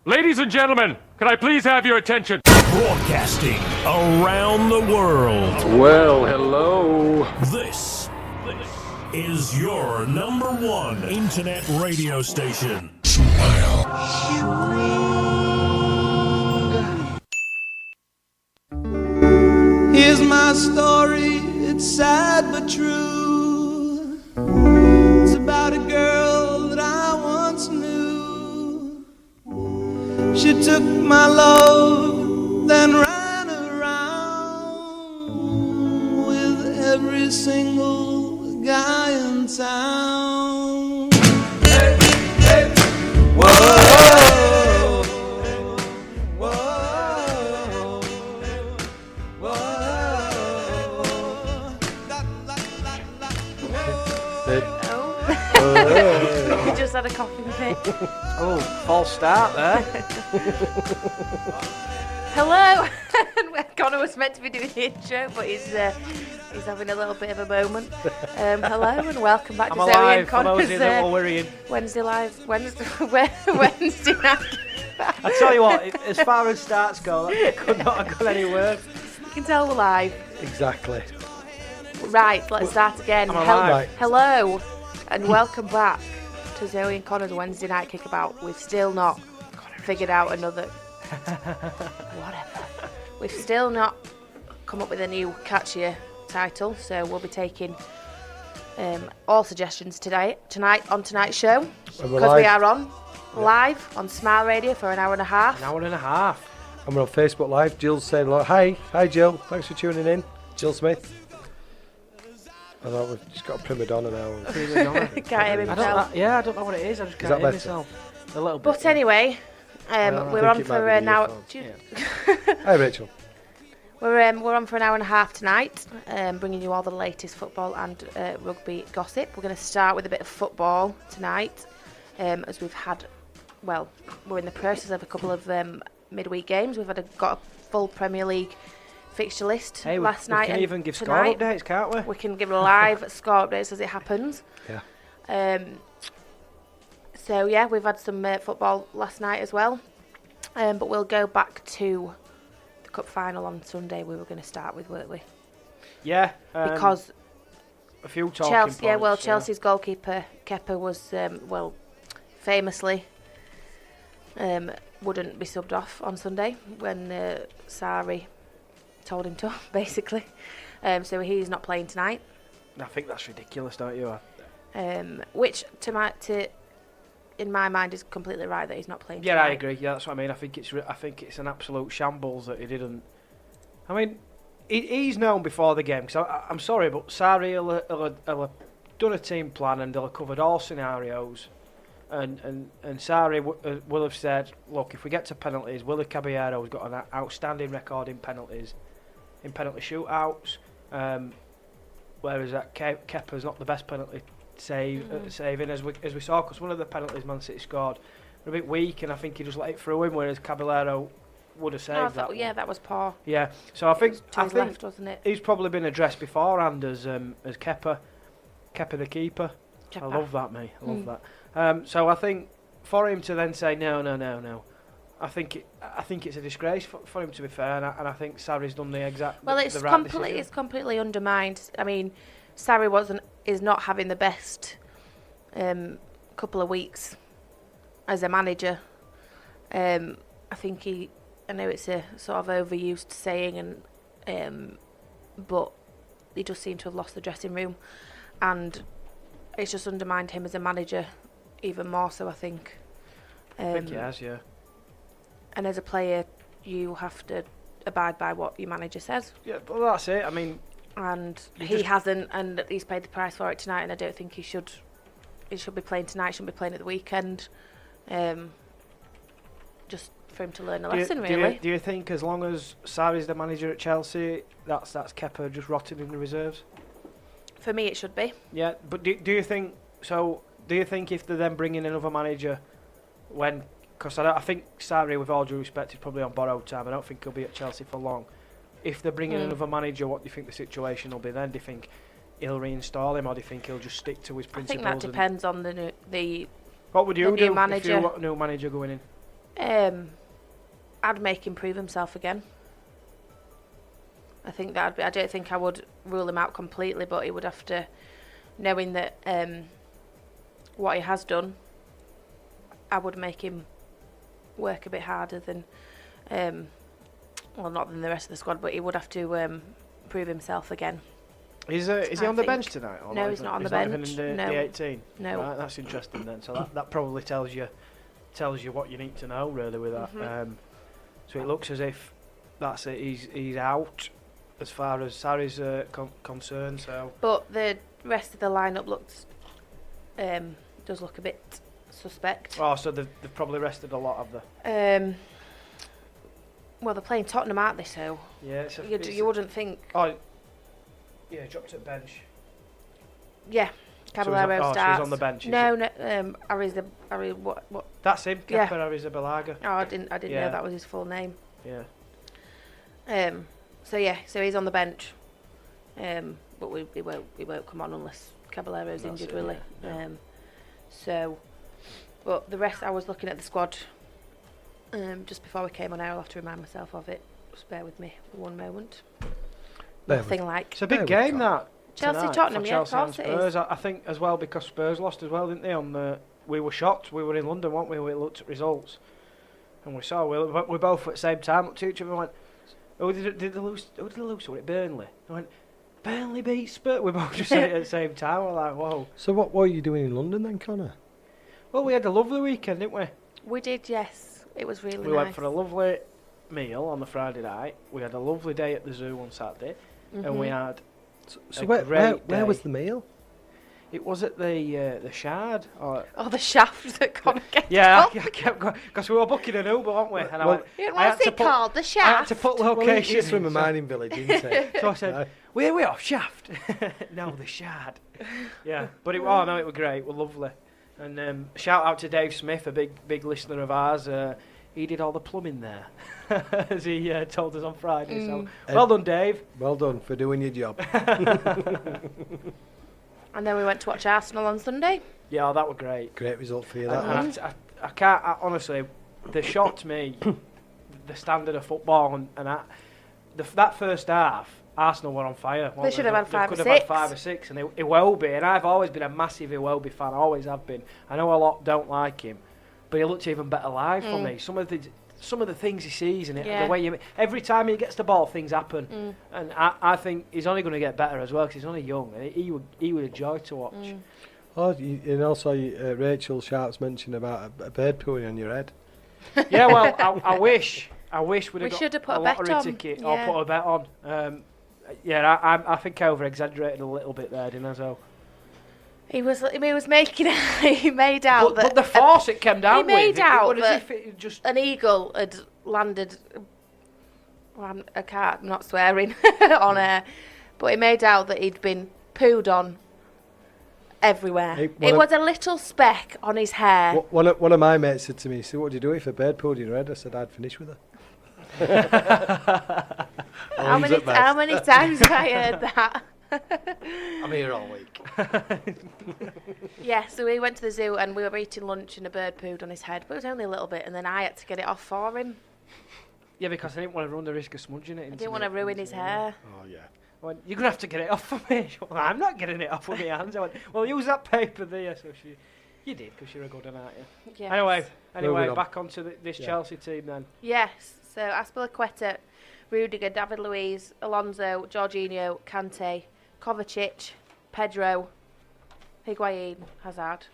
Ladies and gentlemen, can I please have your attention? Broadcasting around the world. Well, hello. This is your number one internet radio station. Here's my story, it's sad but true. It's about a girl that I once knew. She took my love, then ran around with every single guy in town. Hey, hey, whoa, whoa, whoa, la, la, la, la, whoa. You just had a coffee fit. Oh, false start there. Hello. Connor was meant to be doing the intro, but he's having a little bit of a moment. Hello and welcome back I'm to Zoe alive, and for those Connor's of you that were worrying. Wednesday night. I tell you what, as far as starts go, that could not have gone any worse. You can tell we're live. Exactly. Right, let's start again. I'm alive. Hello and welcome back to Zoe and Connor's Wednesday night kickabout. We've still not figured out another whatever. We've still not come up with a new catchier title, so we'll be taking all suggestions tonight on tonight's show, because we are on live on Smile Radio for an hour and a half. An hour and a half. And we're on Facebook Live. Jill's saying hello. Hi Jill. Thanks for tuning in. Jill Smith. I thought we've just got a prima donna now. Can't hear himself. I don't know what it is. I just can't hear myself. A little bit. But anyway, we're on for an hour. Hi Rachel. We're on for an hour and a half tonight, bringing you all the latest football and rugby gossip. We're going to start with a bit of football tonight, as we've had. Well, we're in the process of a couple of midweek games. We've got a full Premier League fixture list last night. We can even give tonight. score updates, can't we? We can give live score updates as it happens. Yeah. So yeah, we've had some football last night as well, but we'll go back to the cup final on Sunday. We were going to start with, weren't we? Yeah. Because a few talking Chelsea. points, Yeah, Chelsea's goalkeeper Kepa was famously wouldn't be subbed off on Sunday when Sarri told him to, basically. So he's not playing tonight. I think that's ridiculous, don't you? Which in my mind is completely right that he's not playing tonight. Yeah, I agree. Yeah, that's what I mean. I think it's an absolute shambles that he didn't. I mean, he's known before the game. Because I'm sorry, but Sarri will have done a team plan and they'll have covered all scenarios. And Sarri will have said, look, if we get to penalties, Willie Caballero's got an outstanding record in penalty shootouts, whereas Kepa's not the best penalty saving as we saw, because one of the penalties Man City scored were a bit weak, and I think he just let it through him, whereas Caballero would have saved that. Yeah, that was poor. Yeah, so I think left, wasn't it? He's probably been addressed beforehand as Kepa the keeper. Kepa. I love that, mate. I love that. So I think for him to then say no, I think it's a disgrace for him, to be fair, and I think Sarri's done the exact. Well, it's completely undermined. I mean, Sarri is not having the best couple of weeks as a manager. I think I know it's a sort of overused saying, but he does seem to have lost the dressing room, and it's just undermined him as a manager even more so, I think. I think he has, yeah. And as a player, you have to abide by what your manager says. Yeah, well, that's it. I mean, and he hasn't, and he's paid the price for it tonight. And I don't think he should be playing tonight. Shouldn't be playing at the weekend. Just for him to learn a lesson, really. Do you think as long as Sarri's the manager at Chelsea, that's Kepa just rotting in the reserves? For me, it should be. Yeah, but do you think so? Do you think if they're then bringing another manager, because I think Sarri, with all due respect, is probably on borrowed time. I don't think he'll be at Chelsea for long. If they're bringing another manager, what do you think the situation will be then? Do you think he'll reinstall him, or do you think he'll just stick to his principles? I think that depends on the what would you do manager. if you were a new manager going in? I'd make him prove himself again. I think that'd be. I don't think I would rule him out completely, but he would have to, knowing that what he has done, I would make him work a bit harder than, well, not than the rest of the squad, but he would have to prove himself again. Is he on the bench tonight? Or No, he's not on the bench. Even in No. the 18. No. Right, that's interesting then. So that probably tells you what you need to know really with that. So it looks as if that's it. He's out as far as Sarri's concerned. So, But the rest of the lineup does look a bit suspect. oh, so they've probably rested a lot of the. Well, they're playing Tottenham, aren't they? So Yeah, you wouldn't think. Oh, yeah, dropped at bench. Yeah, Caballero so starts. she's on the bench. No, what? That's him. Yeah. Kepa Arrizabalaga. Oh, I didn't Yeah. know that was his full name. Yeah. So he's on the bench. But he won't come on unless Caballero's That's injured, it, will he? yeah. But the rest, I was looking at the squad just before we came on air. I'll have to remind myself of it. Just bear with me for one moment. Nothing like It's a big game that. Chelsea tonight Tottenham, for yeah, of Chelsea and course it is. Spurs. I think as well because Spurs lost as well, didn't they? We were shocked. We were in London, weren't we? We looked at results, and we saw we both at the same time looked at each other and went, "Oh, did they lose? Who did they lose? Was it Burnley?" I went, "Burnley beat Spurs." We both just said it at the same time. We're like, "Whoa!" So what were you doing in London then, Connor? Well, we had a lovely weekend, didn't we? We did, yes. It was really We nice. went for a lovely meal on the Friday night. We had a lovely day at the zoo on Saturday, and we had. So A where great was day. the meal? It was at the Shard. Or, Oh, the shaft that Connor gets yeah, off. I kept going because we were booking an Uber, weren't we? And I Well, went, I had What's to it put- called? The I had shaft? to put Well, location. he's from a in, mining village, isn't he? So I said, No. where are we off? Shaft? No, the Shard. Yeah, but it was great. It was lovely. And shout out to Dave Smith, a big listener of ours. He did all the plumbing there, as he told us on Friday. So well done, Dave. Well done for doing your job. And then we went to watch Arsenal on Sunday. Yeah, that was great. Great result for you, that one. And I can't honestly. They shocked me. The standard of football and that first half, Arsenal were on fire. They should have had 5 or They could have 6. had 5 or 6, and Iwobi. And I've always been a massive Iwobi fan. Always have been. I know a lot don't like him, but he looked even better live for me. Some of the things he sees and the way every time he gets the ball, things happen. And I think he's only going to get better as well because he's only young. And he would a joy to watch. Oh, and also Rachel Sharp's mentioned about a bird pooing on your head. Yeah, well, I wish we'd We have should got have put a a bet lottery on. ticket Yeah. or put a bet on. I think I over-exaggerated a little bit there, didn't I? So. He was making he made out But the force it came down he made with, out it was that as if it just. an eagle had landed. Well, I'm not swearing on air, but he made out that he'd been pooed on everywhere. It was a little speck on his hair. One of my mates said to me, "So what do you do if a bird pooed in your head?" I said, "I'd finish with her." How many times have I heard that? I'm here all week. Yeah, so we went to the zoo and we were eating lunch and a bird pooed on his head, but it was only a little bit, and then I had to get it off for him. Yeah, because I didn't want to run the risk of smudging it. I didn't want to ruin his hair. Oh yeah. I went, you're going to have to get it off for me. She went, well, I'm not getting it off with my hands. I went, well, use that paper there. So you did, because you're a good one, aren't you? Yes. Anyway, on. back onto this Chelsea team then. Yes, so Aspilicueta, Rudiger, David Luiz, Alonso, Jorginho, Kante, Kovacic, Pedro, Higuain, Hazard.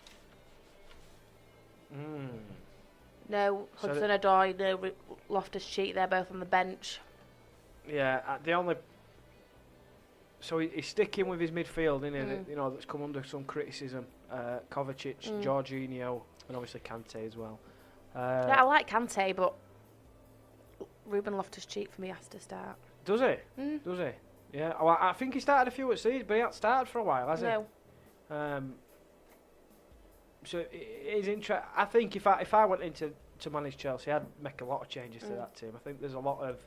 No So Hudson-Odoi, no Loftus-Cheek, they're both on the bench. Yeah, the only. So he's sticking with his midfield, isn't he? You know, that's come under some criticism. Kovacic, Jorginho, and obviously Kante as well. Yeah, I like Kante, but Ruben Loftus-Cheek for me has to start. Does he? Does he? Yeah. Well, I think he started a few at seeds, but he hasn't started for a while, has No. he? So it is interesting. I think if I went into to manage Chelsea, I'd make a lot of changes to that team. I think there's a lot of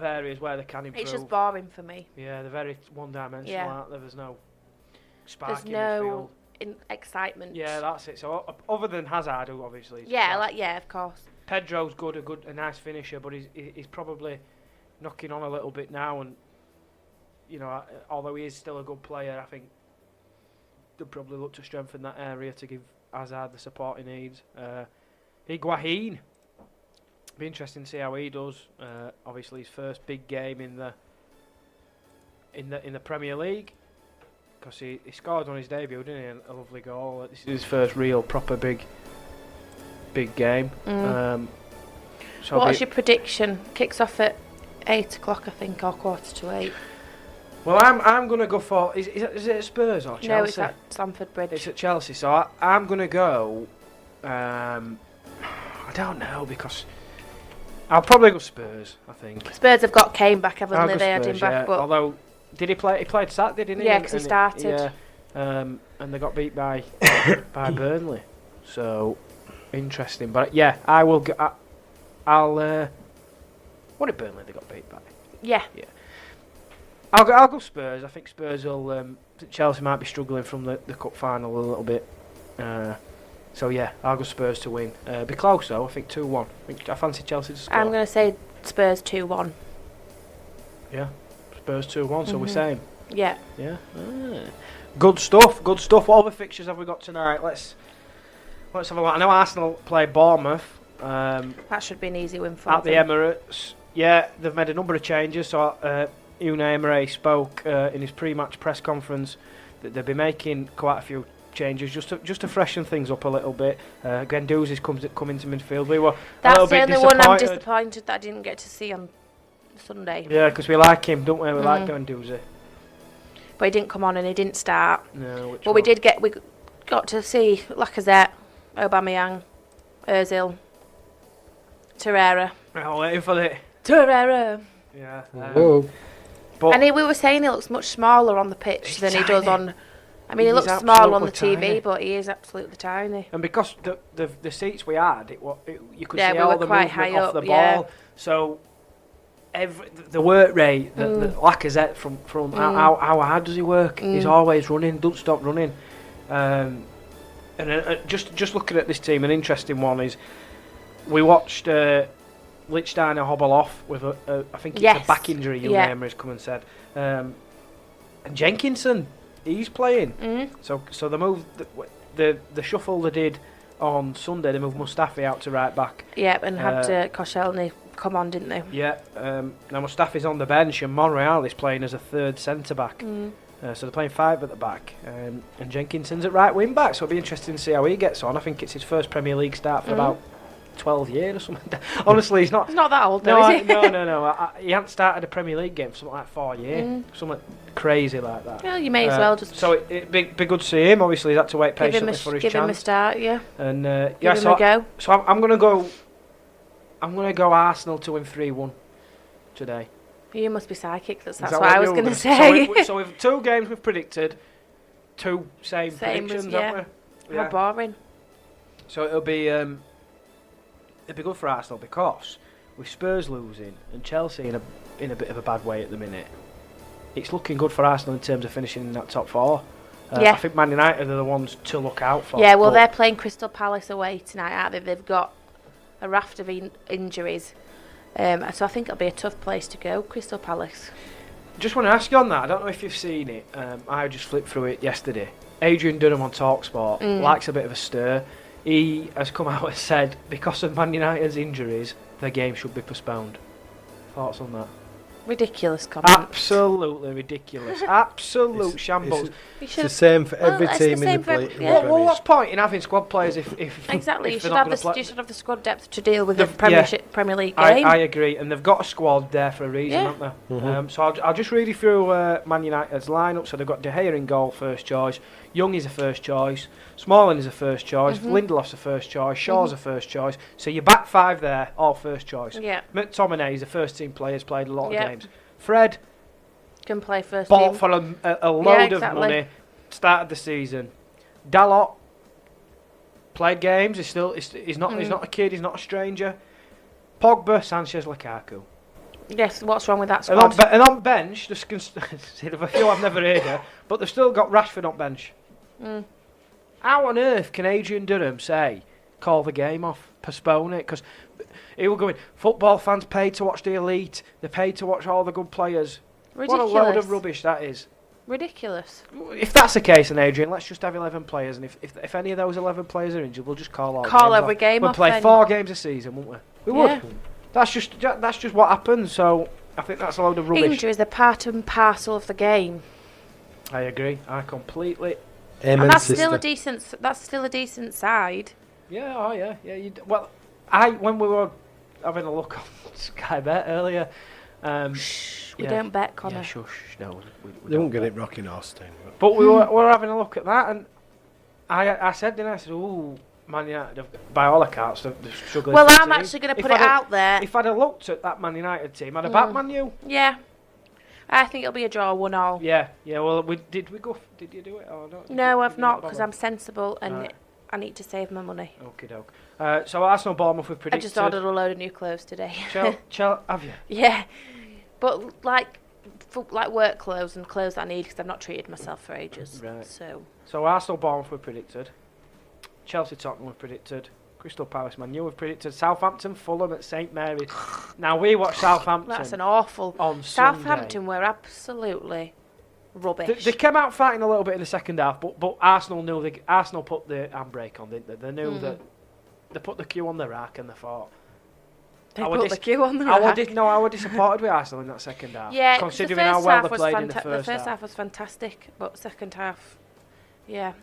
areas where they can improve. It's just boring for me. Yeah, they're very one-dimensional, Yeah. aren't they? There's no spark There's in no excitement. Yeah, that's it. So other than Hazard, who obviously is Of course. Pedro's a nice finisher, but he's probably knocking on a little bit now. And although he is still a good player, I think they'll probably look to strengthen that area to give Hazard the support he needs. Higuain, be interesting to see how he does. Obviously, his first big game in the Premier League, because he scored on his debut, didn't he? A lovely goal. This is his first real proper big game. So What's your prediction? Kicks off at 8 o'clock, I think, or 7:45. Well, I'm going to go for... Is it at Spurs or Chelsea? No, it's at Stamford Bridge. It's at Chelsea, so I'm going to go... I don't know, because... I'll probably go Spurs, I think. Spurs have got Kane back, haven't I'll they? go They had Spurs, him back, yeah. but... Although, did he play? He played Saturday, didn't he? Yeah, because he started. Yeah, and they got beat by Burnley. So, interesting. But yeah, I will... what did Burnley they got beat by? Yeah. I'll go Spurs. I think Spurs will... Chelsea might be struggling from the cup final a little bit. So yeah, I'll go Spurs to win. Be close though, I think 2-1. I fancy Chelsea to score. I'm going to say Spurs 2-1. Yeah, Spurs 2-1, so we're same. Yeah. Yeah. Good stuff. What other fixtures have we got tonight? Let's have a look. I know Arsenal play Bournemouth. That should be an easy win for at the them. Emirates. Yeah, they've made a number of changes. So Unai Emery spoke in his pre-match press conference that they'll be making quite a few changes just to freshen things up a little bit. Guendouzi's coming to midfield. We were a little That's bit the only one I'm disappointed. disappointed that I didn't get to see on Sunday. Yeah, because we like him, don't we? We like Guendouzi. But he didn't come on and he didn't start. No, But we got to see Lacazette, Aubameyang, Ozil, Torreira. I'm waiting for it. Torreira. Yeah. Whoa. But And we were saying he looks much smaller on the pitch He's than he does tiny. on... I mean, he He's looks small on the absolutely TV, tiny. but he is absolutely tiny. And because the seats we had, you could Yeah, see we all were the quite movement high off up, the ball. yeah. So the work rate, the Lacazette from how hard does he work? He's always running, don't stop running. And just looking at this team, an interesting one is we watched Lichtsteiner hobble off with I think it's a back injury. Unai Emery's come and said, and Jenkinson, he's playing. So the move, the shuffle they did on Sunday, they moved Mustafi out to right back. Yeah, and had Koscielny come on, didn't they? Yeah. Now Mustafi's on the bench and Monreal is playing as a third centre back. So they're playing 5 at the back, and Jenkinson's at right wing back. So it'll be interesting to see how he gets on. I think it's his first Premier League start for about 12 years or something. Honestly, he's not. He's not that old, though, is he? No. He hasn't started a Premier League game for something like 4 years. Something crazy like that. Well, you may as well just So it'd be good to see him. Obviously, he's had to wait patiently for his give him a chance. start, yeah. And Give him a go. So I'm gonna go. I'm gonna go Arsenal to win 3-1 today. You must be psychic. That's Is what that I was you're going to gonna- say. So we've 2 games we've predicted, 2 same Same as- predictions, yeah. haven't we? How boring. So it'll be good for Arsenal because with Spurs losing and Chelsea in a bit of a bad way at the minute, it's looking good for Arsenal in terms of finishing in that top 4. Yeah. I think Man United are the ones to look out for. Yeah, well, but they're playing Crystal Palace away tonight, aren't they? They've got a raft of injuries. So I think it'll be a tough place to go, Crystal Palace. Just want to ask you on that. I don't know if you've seen it. I just flipped through it yesterday. Adrian Dunham on TalkSport likes a bit of a stir. He has come out and said because of Man United's injuries, the game should be postponed. Thoughts on that? Ridiculous comment. Absolutely ridiculous. Absolute shambles. It's the same for every it's team the in same the for Premier yeah. Well, what's point in having squad players if Exactly, if you they're should not have gonna play? you should have the squad depth to deal with the They've- Premier League game. I agree, and they've got a squad there for a reason, Yeah. haven't they? So I'll just read you through Man United's lineup. So they've got De Gea in goal, first choice. Young is a first choice. Smalling is a first choice. Lindelof's a first choice. Shaw's a first choice. So your back 5 there, all first choice. Yeah. McTominay is a first team player, has played a lot Yep. of games. Fred Can play first bought team. for a load exactly. of money. Started the season. Dalot played games. He's not a kid. He's not a stranger. Pogba, Sanchez, Lukaku. Yes, what's wrong with that And squad? on bench, there's a few I've never heard of, but they've still got Rashford on bench. How on earth can Adrian Durham say, call the game off, postpone it? Because he will go in, football fans paid to watch the elite, they're paid to watch all the good players. Ridiculous. What a load of rubbish that is. Ridiculous. If that's the case, then Adrian, let's just have 11 players, and if any of those 11 players are injured, we'll just call all Call games every off. game We'll off play then. 4 games a season, won't we? We Yeah. would. That's just what happens. So I think that's a load of rubbish. Injuries are part and parcel of the game. I agree. I completely. Amen, And that's sister. still a decent side. Yeah. Oh yeah. Yeah. Well, when we were having a look on Sky Bet earlier. We don't bet, Connor. Yeah, shush. No, we They won't don't get bet. it rocking horse thing. But we were having a look at that, and I said, didn't I? I said, "Ooh, Man United, by all accounts, they're struggling." Well, for I'm team." actually going to If put it I'd out there. If I'd have looked at that Man United team, I'd have backed Man U. Yeah. I think it'll be a draw, 1-1. Yeah. Well, did we go? Did you do it or not? No, I've not, because I'm sensible and Right. I need to save my money. Okie doke. So Arsenal Bournemouth we've I predicted. just ordered a load of new clothes today. Have you? Yeah. But like work clothes and clothes that I need because I've not treated myself for ages. Right. So Arsenal Bournemouth we've predicted. Chelsea Tottenham we've predicted. Crystal Palace Man U we've predicted. Southampton Fulham at St Mary's. Now we watch Southampton. that's an awful. on Southampton were absolutely rubbish. They came out fighting a little bit in the second half, but Arsenal knew Arsenal put the handbrake on, didn't they? They knew that they put the queue on the rack and they thought. They I were put the queue on the I rack. were disappointed with Arsenal in that second half. Yeah, considering the how first well half they was played in the the first first half. half was fantastic, but second half, yeah.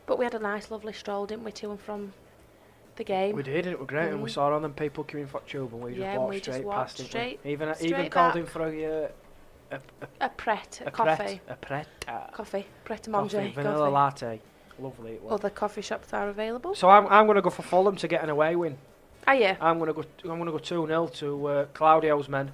But we had a nice, lovely stroll, didn't we, to and from the game? We did, and it was great, and we saw all them people queuing for tube, and we just Yeah, and walked we just straight walked past it. straight- Even straight called back. in for a Coffee. pret, Coffee. Pret a coffee, manger. vanilla Coffee. latte. Lovely it was. Other coffee shops are available. So I'm going to go for Fulham to get an away win. Are you? I'm going to go 2-0 to Claudio's men.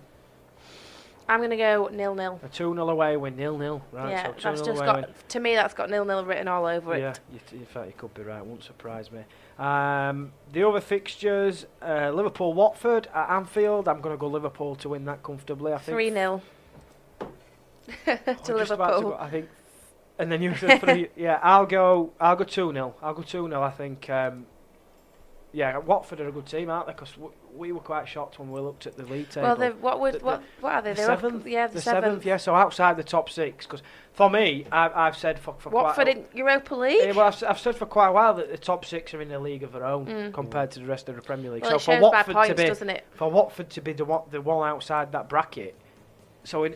I'm going to go 0-0. A 2-0 away win, 0-0. Right, Yeah, so 2-0 that's just away got, win. to me, that's got 0-0 written all over Yeah, it. in fact, you could be right. Wouldn't surprise me. The other fixtures: Liverpool-Watford at Anfield. I'm going to go Liverpool to win that comfortably. I think 3-0 to just about to Liverpool. go, I think. And then you said 3. Yeah, I'll go 2-0. I'll go 2-0. I think. Yeah, Watford are a good team, aren't they? Because we were quite shocked when we looked at the league table. Well, what are they? The They're up- seventh? yeah, the seventh. Yeah, so outside the top 6. Because for me, I've said for Watford quite in Europa League. yeah, well, I've said for quite a while that the top 6 are in a league of their own compared to the rest of the Premier League. Well, So it for shows by Watford points, to be doesn't it? for Watford to be the one outside that bracket, so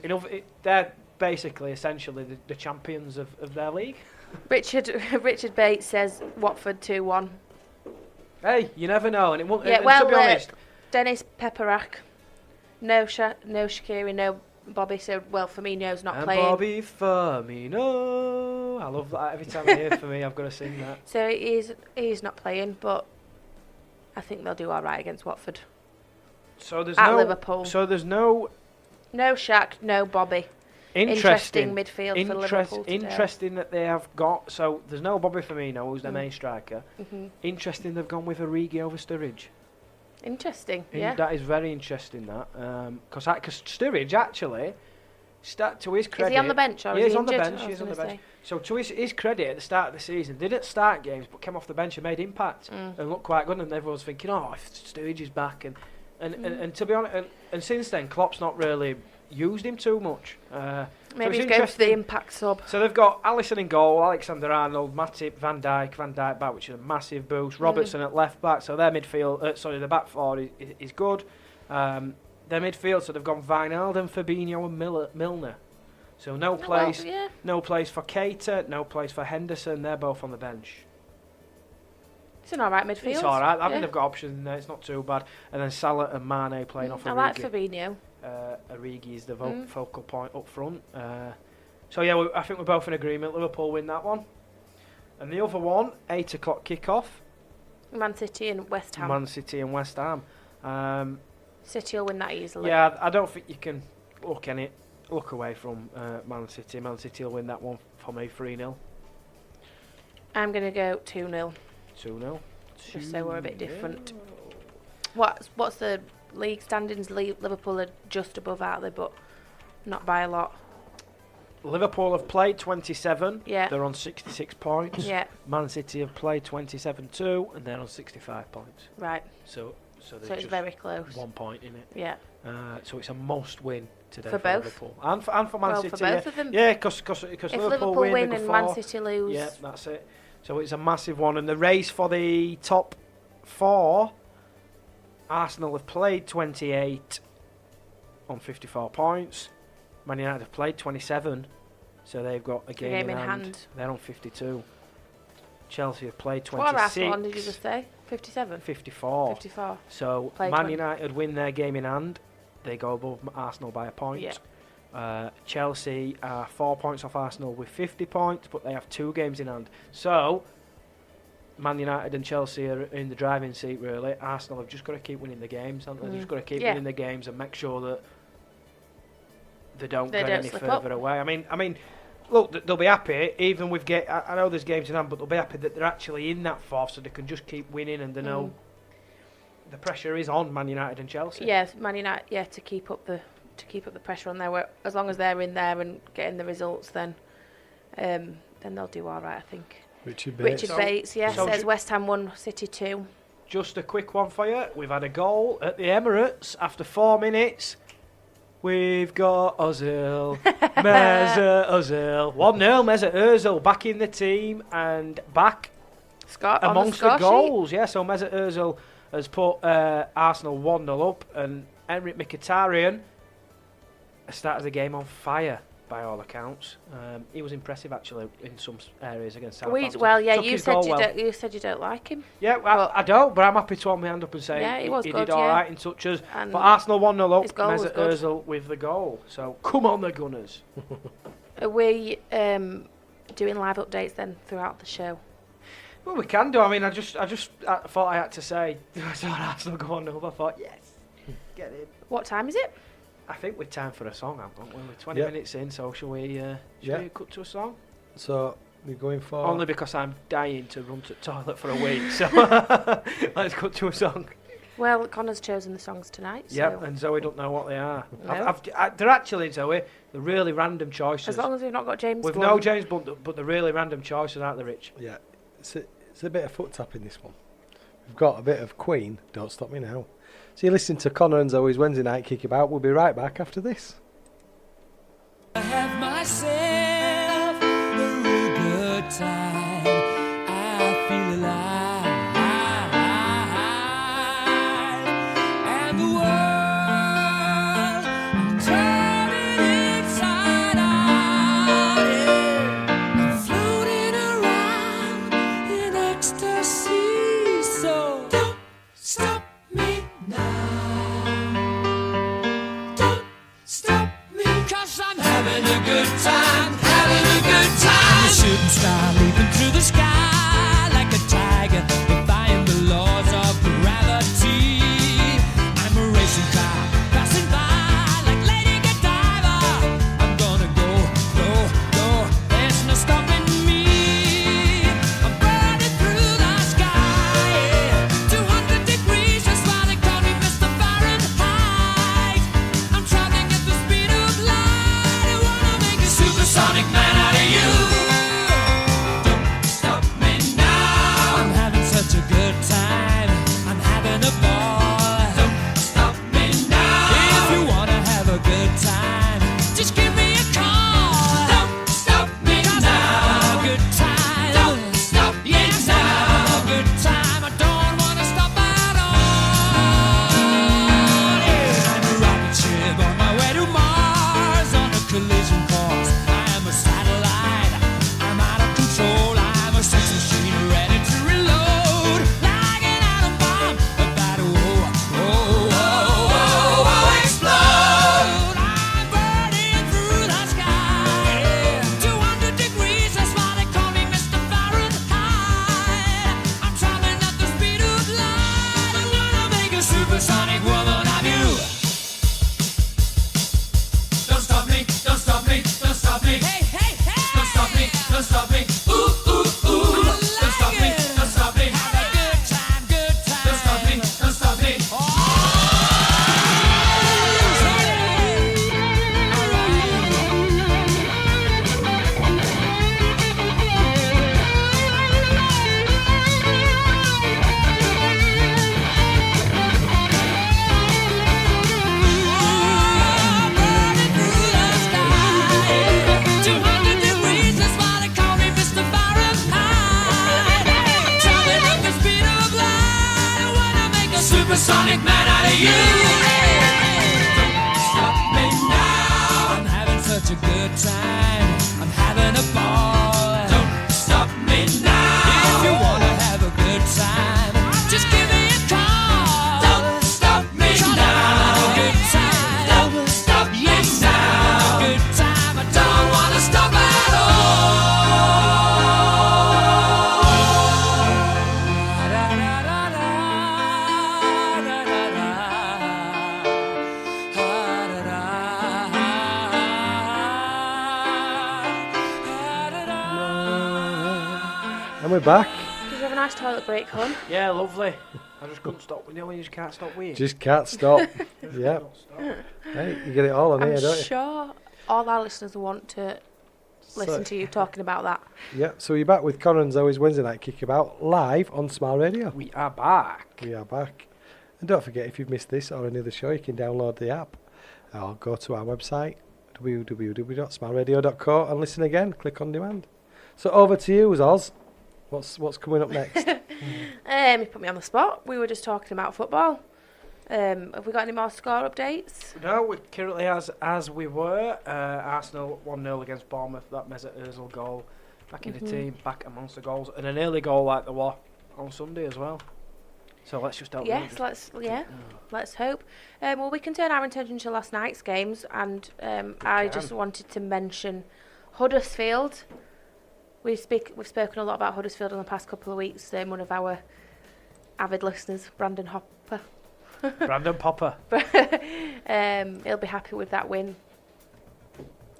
they're basically essentially the champions of their league. Richard Bates says Watford 2-1. Hey, you never know, and it won't. Yeah, and well, to be honest, Dennis Peperak, no Shaqiri, no Bobby. So, well, Firmino's not and playing. Bobby Firmino. I love that every time I hear for me. I've got to sing that. So he's not playing, but I think they'll do all right against Watford. So there's At no Liverpool. So there's no No Shaq, no Bobby. Interesting midfield for Liverpool today. Interesting that they have got. So there's no Bobby Firmino, who's their main striker. Interesting they've gone with Origi over Sturridge. Interesting, yeah. That is very interesting. That because Sturridge actually, to his credit, Is he on the bench or he is is he on the injured? bench. I He was is on the gonna bench. say. So to his credit, at the start of the season, didn't start games but came off the bench and made impact and looked quite good. And everyone's thinking, oh, if Sturridge is back, and to be honest, and since then, Klopp's not really used him too much. Maybe so he's going for the impact sub. So they've got Alisson in goal, Alexander Arnold, Matip, Van Dijk back, which is a massive boost. Robertson at left back, so their midfield, the back four is good. Their midfield, so they've gone Wijnaldum, Fabinho, and Milner. So no place for Keita, no place for Henderson. They're both on the bench. It's an alright midfield. It's all right. I mean, they've got options in there. It's not too bad. And then Salah and Mane playing off. I like Fabinho. Origi is the focal point up front. So yeah, I think we're both in agreement. Liverpool win that one. And the other one, 8 o'clock kick-off. Man City and West Ham. Man City and West Ham. City will win that easily. Yeah, I don't think you can look away from Man City. Man City will win that one for me, 3-0. I'm going to go 2-0. 2-0. Just so we're a bit different. What's the league standings? Liverpool are just above, aren't they? But not by a lot. Liverpool have played 27. Yeah. They're on 66 points. Yeah. Man City have played 27 too, and they're on 65 points. Right. So So they're it's just very close. 1 point in it. Yeah. So it's a must-win today For for both? Liverpool and for Man Well, City. for both of them. Yeah, because If Liverpool win they and go Man four. City lose. Yeah, that's it. So it's a massive one, and the race for the top 4. Arsenal have played 28 on 54 points. Man United have played 27, so they've got a game in hand. They're on 52. Chelsea have played 26. What Arsenal on did you just say? 57? 54. 54. So Played Man 20. United win their game in hand. They go above Arsenal by a point. Yeah. Chelsea are 4 points off Arsenal with 50 points, but they have 2 games in hand. So Man United and Chelsea are in the driving seat, really. Arsenal have just got to keep winning the games, haven't they? They've just got to keep winning the games and make sure that they don't get any slip further up. away. I mean, look, they'll be happy even with I know there's games in hand, but they'll be happy that they're actually in that fourth, so they can just keep winning, and they know the pressure is on Man United and Chelsea. Yeah, Man United. Yeah, to keep up the pressure on there. Where, as long as they're in there and getting the results, then they'll do all right, I think. Richard Bates. Richard Bates, so says West Ham 1, City 2. Just a quick one for you. We've had a goal at the Emirates after 4 minutes. We've got Ozil, Mesut Ozil. 1-0, Mesut Ozil back in the team and back Scott amongst on the the score sheet. goals. Yeah, so Mesut Ozil has put Arsenal 1-0 up, and Henrik Mkhitaryan started the game on fire by all accounts. He was impressive actually in some areas against Southampton. Well, yeah, Took you his said goal you well. don't. You said you don't like him. Yeah, I don't, but I'm happy to hold my hand up and say Yeah, he was he good, did all yeah. right in touches. And But Arsenal 1-0 his up, goal was Mesut good. Ozil with the goal. So come on, the Gunners. Are we doing live updates then throughout the show? Well, we can do. I mean, I thought I had to say, I saw Arsenal go 1-0. I thought, yes, get in. What time is it? I think we're time for a song, haven't we? We're 20 Yep. minutes in, so shall we cut to a song? So we're going for. Only because I'm dying to run to the toilet for a week, so let's cut to a song. Well, Connor's chosen the songs tonight. So Yep, and Zoe don't know what they are. No. They're actually, Zoe, they're really random choices. as long as we've not got James. With Blunt. no James Blunt, but they're really random choices, aren't they, Rich? Yeah, it's a bit of foot tapping this one. We've got a bit of Queen. Don't Stop Me Now. So you're listening to Connor and Zoe's Wednesday Night Kickabout. We'll be right back after this. I have myself a real good time. I feel alive, and the world turning inside out. Yeah. I'm floating around in ecstasy. So don't stop me now. Don't stop. supersonic man out of you. Don't stop me now. I'm having such a good time. I'm having a ball. Don't stop me now. If you wanna have a good time, just give me a call. Don't stop me now. Have a good time. Don't stop me now. Good time. I don't wanna stop at And we're back. Did you have a nice toilet break, hon? Yeah, lovely. I just couldn't stop. You know when you just can't stop weeing? Just can't stop. Yeah. Hey, you get it all on I'm here, don't you? sure all our listeners will want to listen to you talking about that. Yeah, so you're back with Connor and Zoe's Wednesday Night Kickabout live on Smile Radio. We are back. We are back. And don't forget, if you've missed this or any other show, you can download the app or go to our website, www.smileradio.co, and listen again. Click on demand. So over to you, Oz. What's coming up next? You put me on the spot. We were just talking about football. Have we got any more score updates? No, we're currently as we were. Arsenal 1-0 against Bournemouth. That Mesut Ozil goal. Back in the team, back amongst the goals. And an early goal like there was on Sunday as well. So let's just hope. Yes, let's hope. Well, we can turn our attention to last night's games, and I just wanted to mention Huddersfield. We've spoken a lot about Huddersfield in the past couple of weeks. One of our avid listeners, Brandon Hopper. Brandon Popper. He'll be happy with that win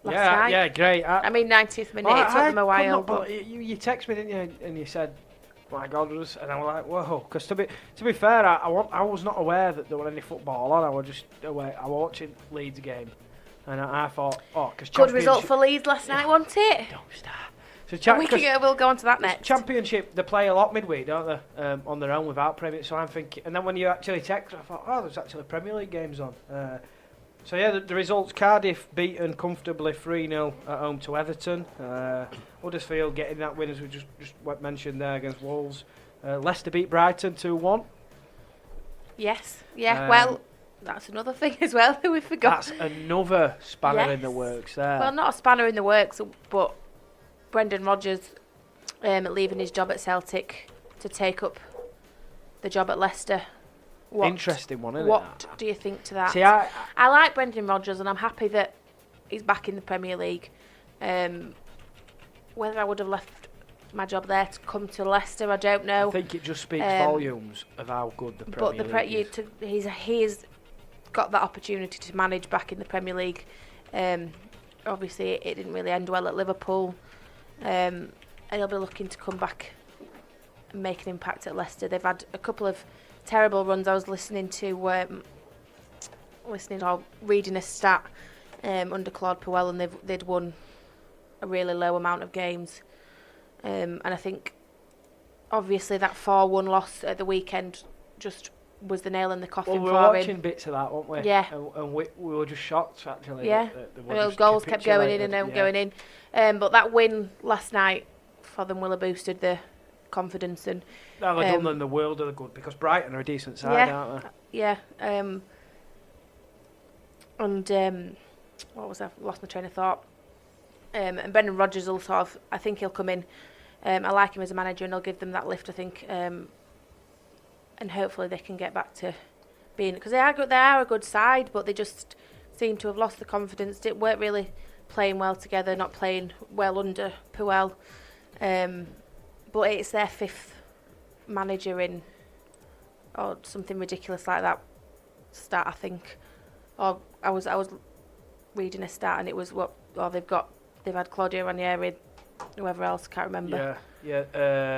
last night. Yeah, great. I mean, 90th minute, it took them a while. But you text me, didn't you? And you said, "My God," and I was like, "Whoa!" Because to be fair, I was not aware that there were any football on. I was just aware. I was watching Leeds game, and I thought, because good result for Leeds last night, wasn't it? Don't start. So We'll go on to that next. Championship, they play a lot midweek, don't they? On their own without Premier. So I'm thinking, and then when you actually text, I thought, there's actually Premier League games on. So yeah, the results: Cardiff beaten comfortably 3-0 at home to Everton. Huddersfield getting that win as we just mentioned there against Wolves. Leicester beat Brighton 2-1. Yes. Yeah. Well, that's another thing as well that we forgot. That's another spanner in the works there. Well, not a spanner in the works, but Brendan Rodgers leaving his job at Celtic to take up the job at Leicester. Interesting one, isn't it? What do you think to that? See, I like Brendan Rodgers, and I'm happy that he's back in the Premier League. Whether I would have left my job there to come to Leicester, I don't know. I think it just speaks volumes of how good the Premier League is. He's got that opportunity to manage back in the Premier League. Obviously, it didn't really end well at Liverpool. And he'll be looking to come back and make an impact at Leicester. They've had a couple of terrible runs. I was reading a stat under Claude Puel, and they'd won a really low amount of games. And I think, obviously, that 4-1 loss at the weekend just was the nail in the coffin for him. We were watching bits of that, weren't we? Yeah. And we were just shocked, actually. Yeah. Goals kept going in and out, going in. But that win last night for them will have boosted the confidence. And they've done them the world of the good, because Brighton are a decent side, aren't they? Yeah. What was that? Lost my train of thought. And Brendan Rodgers will I think he'll come in. I like him as a manager, and he'll give them that lift, I think. And hopefully they can get back to being, because they are a good side, but they just seem to have lost the confidence. They weren't really playing well together, not playing well under Puel. But it's their 5th manager in, or something ridiculous like that stat, I think. Or I was reading a stat, and it was they've had Claudio Ranieri, whoever else, can't remember. Yeah.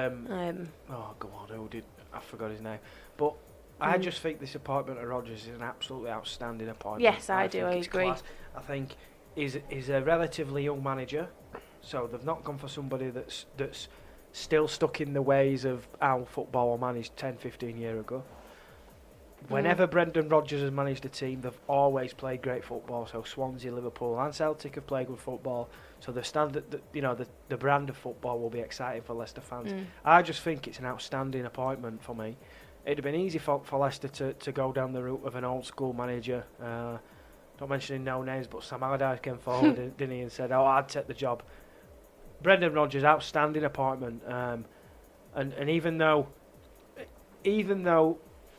Go on, who did? I forgot his name. But I just think this appointment of Rodgers is an absolutely outstanding appointment. Yes, I do. I agree. Class. I think he's a relatively young manager, so they've not gone for somebody that's still stuck in the ways of how football was managed 10, 15 years ago. Whenever Brendan Rodgers has managed a team, they've always played great football. So Swansea, Liverpool and Celtic have played good football. So the standard, the brand of football will be exciting for Leicester fans. I just think it's an outstanding appointment for me. it'd have been easy for Leicester to go down the route of an old school manager. Not mentioning no names, but Sam Allardyce came forward, didn't he, and said, "Oh, I'd take the job." Brendan Rodgers, outstanding appointment, and even though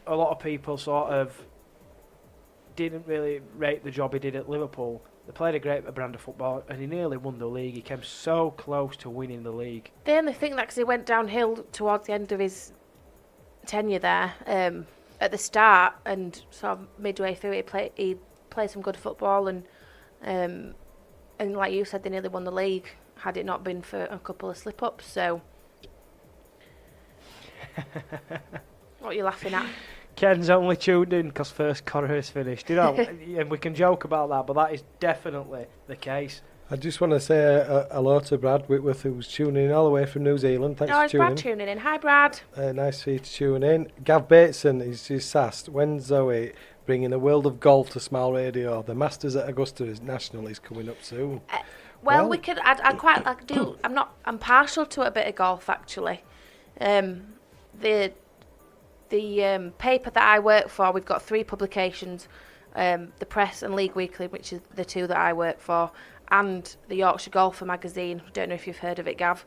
a lot of people sort of didn't really rate the job he did at Liverpool, they played a great brand of football, and he nearly won the league. He came so close to winning the league. They only think that because he went downhill towards the end of his tenure there at the start, and sort of midway through he played some good football, and like you said, they nearly won the league had it not been for a couple of slip-ups. So what are you laughing at? Ken's only tuned in because first quarter is finished. You know, and we can joke about that, but that is definitely the case. I just want to say hello to Brad Whitworth, who's tuning in all the way from New Zealand. Thanks for It's tuning Brad tuning in. Hi, Brad. Nice for you to tune in. Gav Bateson is just asked, when's Zoe bringing the world of golf to Smile Radio? The Masters at Augusta National is coming up soon. Well, we could. I quite like do. I'm partial to a bit of golf actually. The paper that I work for, we've got 3 publications: the Press and League Weekly, which is the 2 that I work for, and the Yorkshire Golfer magazine. I don't know if you've heard of it, Gav.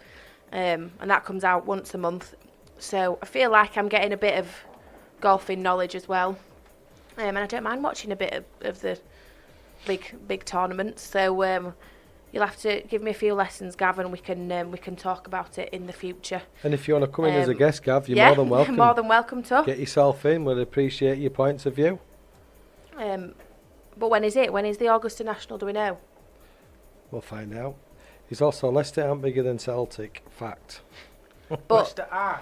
And that comes out once a month. So I feel like I'm getting a bit of golfing knowledge as well. And I don't mind watching a bit of the big tournaments. So you'll have to give me a few lessons, Gav, and we can talk about it in the future. And if you want to come in as a guest, Gav, you're yeah, more than welcome. More than welcome to. Get yourself in. We'll appreciate your points of view. But when is it? When is the Augusta National? Do we know? We'll find out. He's also Leicester aren't bigger than Celtic. Fact. But Leicester aren't.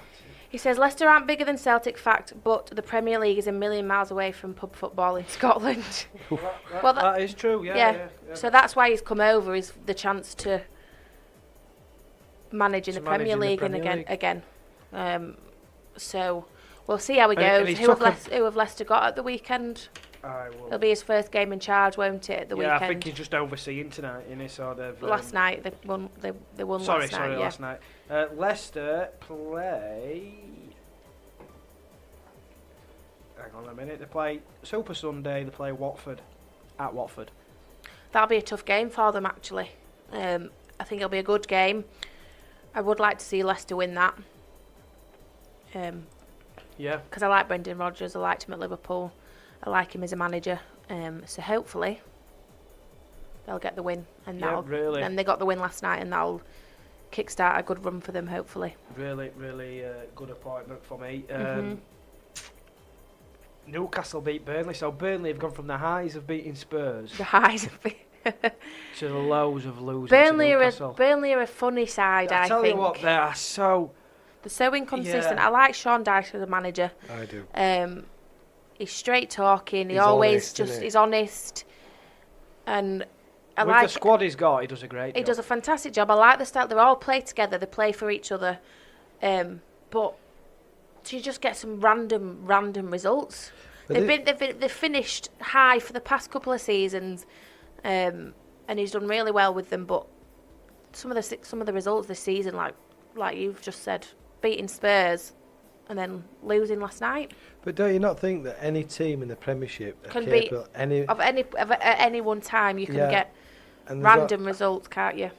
he says Leicester aren't bigger than Celtic. Fact. But the Premier League is a million miles away from pub football in Scotland. Well, that is true. Yeah. So that's why he's come over, is the chance to manage in the Premier League again. So we'll see how he goes. Who have Leicester got at the weekend? It'll be his first game in charge, won't it? At the weekend. Yeah, I think he's just overseeing tonight, in it, sort of. Last night they won. They won last night. Last night. Leicester play. Hang on a minute. They play Super Sunday. They play Watford at Watford. That'll be a tough game for them, actually. I think it'll be a good game. I would like to see Leicester win that. Yeah. Because I like Brendan Rodgers. I liked him at Liverpool. I like him as a manager. So hopefully they'll get the win, and and they got the win last night, and that'll kickstart a good run for them. Hopefully. Really good appointment for me. Newcastle beat Burnley, so Burnley have gone from the highs of beating Spurs to the lows of losing Burnley to Newcastle. Burnley are a funny side, I think. I tell you what, they are so... They're so inconsistent. Yeah. I like Sean Dyche as a manager. I do. He's straight talking. He's honest, he's honest. And with the squad he's got, he does a great job. He does a fantastic job. I like the style. They all play together. They play for each other. But you just get some random results. They've finished high for the past couple of seasons, and he's done really well with them. But some of the results this season, like you've just said, beating Spurs and then losing last night. But don't you not think that any team in the Premiership can beat at any one time? You can get random results, can't you?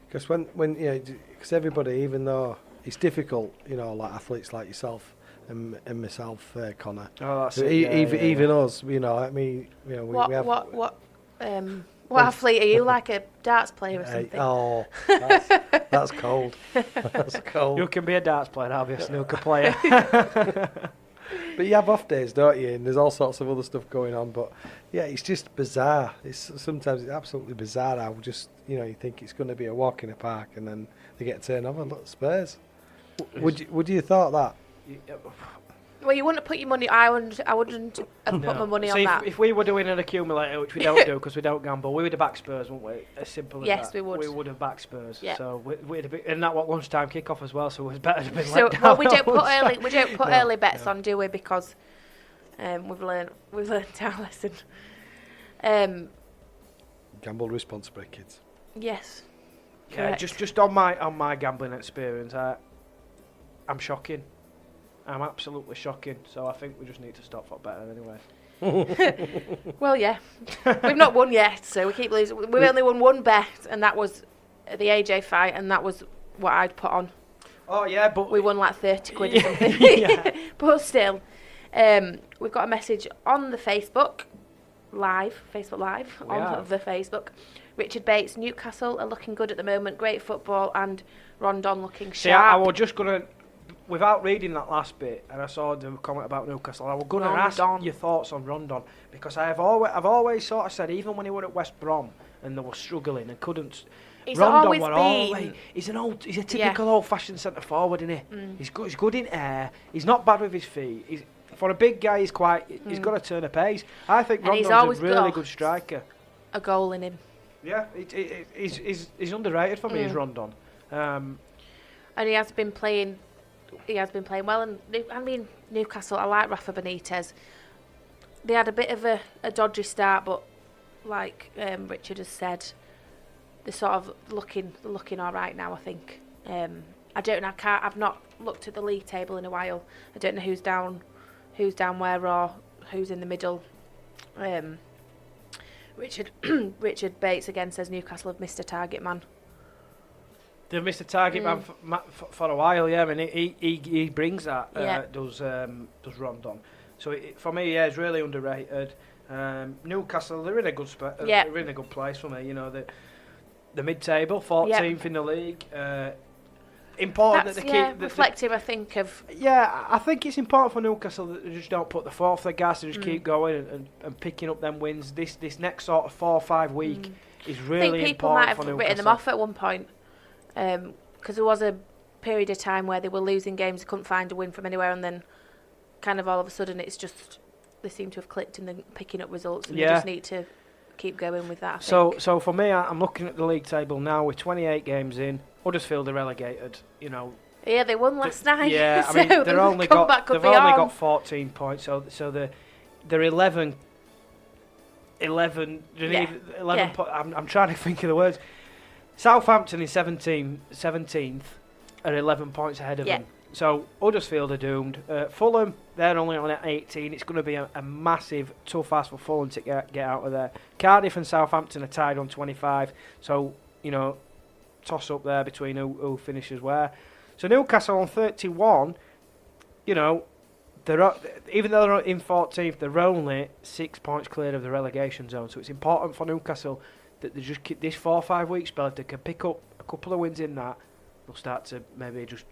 Because when because everybody, even though it's difficult, like athletes like yourself and myself, Connor. Oh, that's even us, we have. What athlete are you? Like a darts player or something? Oh, that's cold. That's cold. You can be a darts player, I'll be a snooker player. But you have off days, don't you? And there's all sorts of other stuff going on. But yeah, it's just bizarre. Sometimes it's absolutely bizarre how just you think it's going to be a walk in the park, and then they get turned over. Look, Spurs. Would you have thought that? Well, you wouldn't put your money. I wouldn't have put my money on that. If we were doing an accumulator, which we don't do because we don't gamble, we would have backed Spurs, wouldn't we? As simple as that. Yes, we would. We would have backed Spurs. Yeah. So we'd have been, and that what lunchtime kick-off as well. So it was better to have been So let down. we don't put early. We don't put early bets on, do we? Because we've learned our lesson. Gamble responsibly, kids. Yes. Yeah, just on my gambling experience, I'm shocking. I'm absolutely shocking. So I think we just need to stop for better anyway. Well, yeah. We've not won yet, so we keep losing. We've only won one bet, and that was the AJ fight, and that was what I'd put on. Oh yeah, but We won like 30 quid or something. Yeah. But still, we've got a message on the Facebook Live, the Facebook. Richard Bates, Newcastle are looking good at the moment. Great football, and Rondon looking See, I sharp. was just gonna, without reading that last bit, and I saw the comment about Newcastle, I was gonna ask Rondon. your thoughts on Rondon, because I've always sort of said, even when he were at West Brom and they were struggling and couldn't. He's Rondon always were been. always. He's a typical old-fashioned centre forward, isn't he? He's good in air. He's not bad with his feet. For a big guy, he's got a turn of pace. I think And he's Rondon's always a really got good striker. a goal in him. Yeah, he's underrated for me as Rondon. And he has been playing well. And I mean, Newcastle, I like Rafa Benitez. They had a bit of a dodgy start, but like Richard has said, they're sort of looking all right now, I think. I don't know. I've not looked at the league table in a while. I don't know who's down where or who's in the middle. Richard Bates again says Newcastle have missed a target man. They've missed a target man for a while, yeah. I mean, he brings that. Yeah. Does Rondon. So for me, yeah, he's really underrated. Newcastle, they're in a good they're in a good place for me. You know, the mid-table, 14th in the league. Important That's that they keep reflective, I think, of. Yeah, I think it's important for Newcastle that they just don't put the foot off the gas. They just keep going and picking up them wins. This next sort of 4 or 5 week is really important for Newcastle. I think people might have written them off at one point, because there was a period of time where they were losing games, they couldn't find a win from anywhere, and then kind of all of a sudden it's just they seem to have clicked and then picking up results, and they just need to keep going with that. I think. So for me, I'm looking at the league table now with 28 games in. Huddersfield are relegated, you know. Yeah, they won last night. Yeah, I so mean they've only got 14 points, so they're 11. They need 11 I'm trying to think of the words. Southampton is 17th are 11 points ahead of them. So Huddersfield are doomed. Fulham, they're only on at 18. It's going to be a massive tough ask for Fulham to get out of there. Cardiff and Southampton are tied on 25. So, you know, toss up there between who finishes where. So Newcastle on 31, you know, even though they're in 14th, they're only 6 points clear of the relegation zone. So it's important for Newcastle that they just keep this 4 or 5 week spell. If they can pick up a couple of wins in that, they'll start to maybe just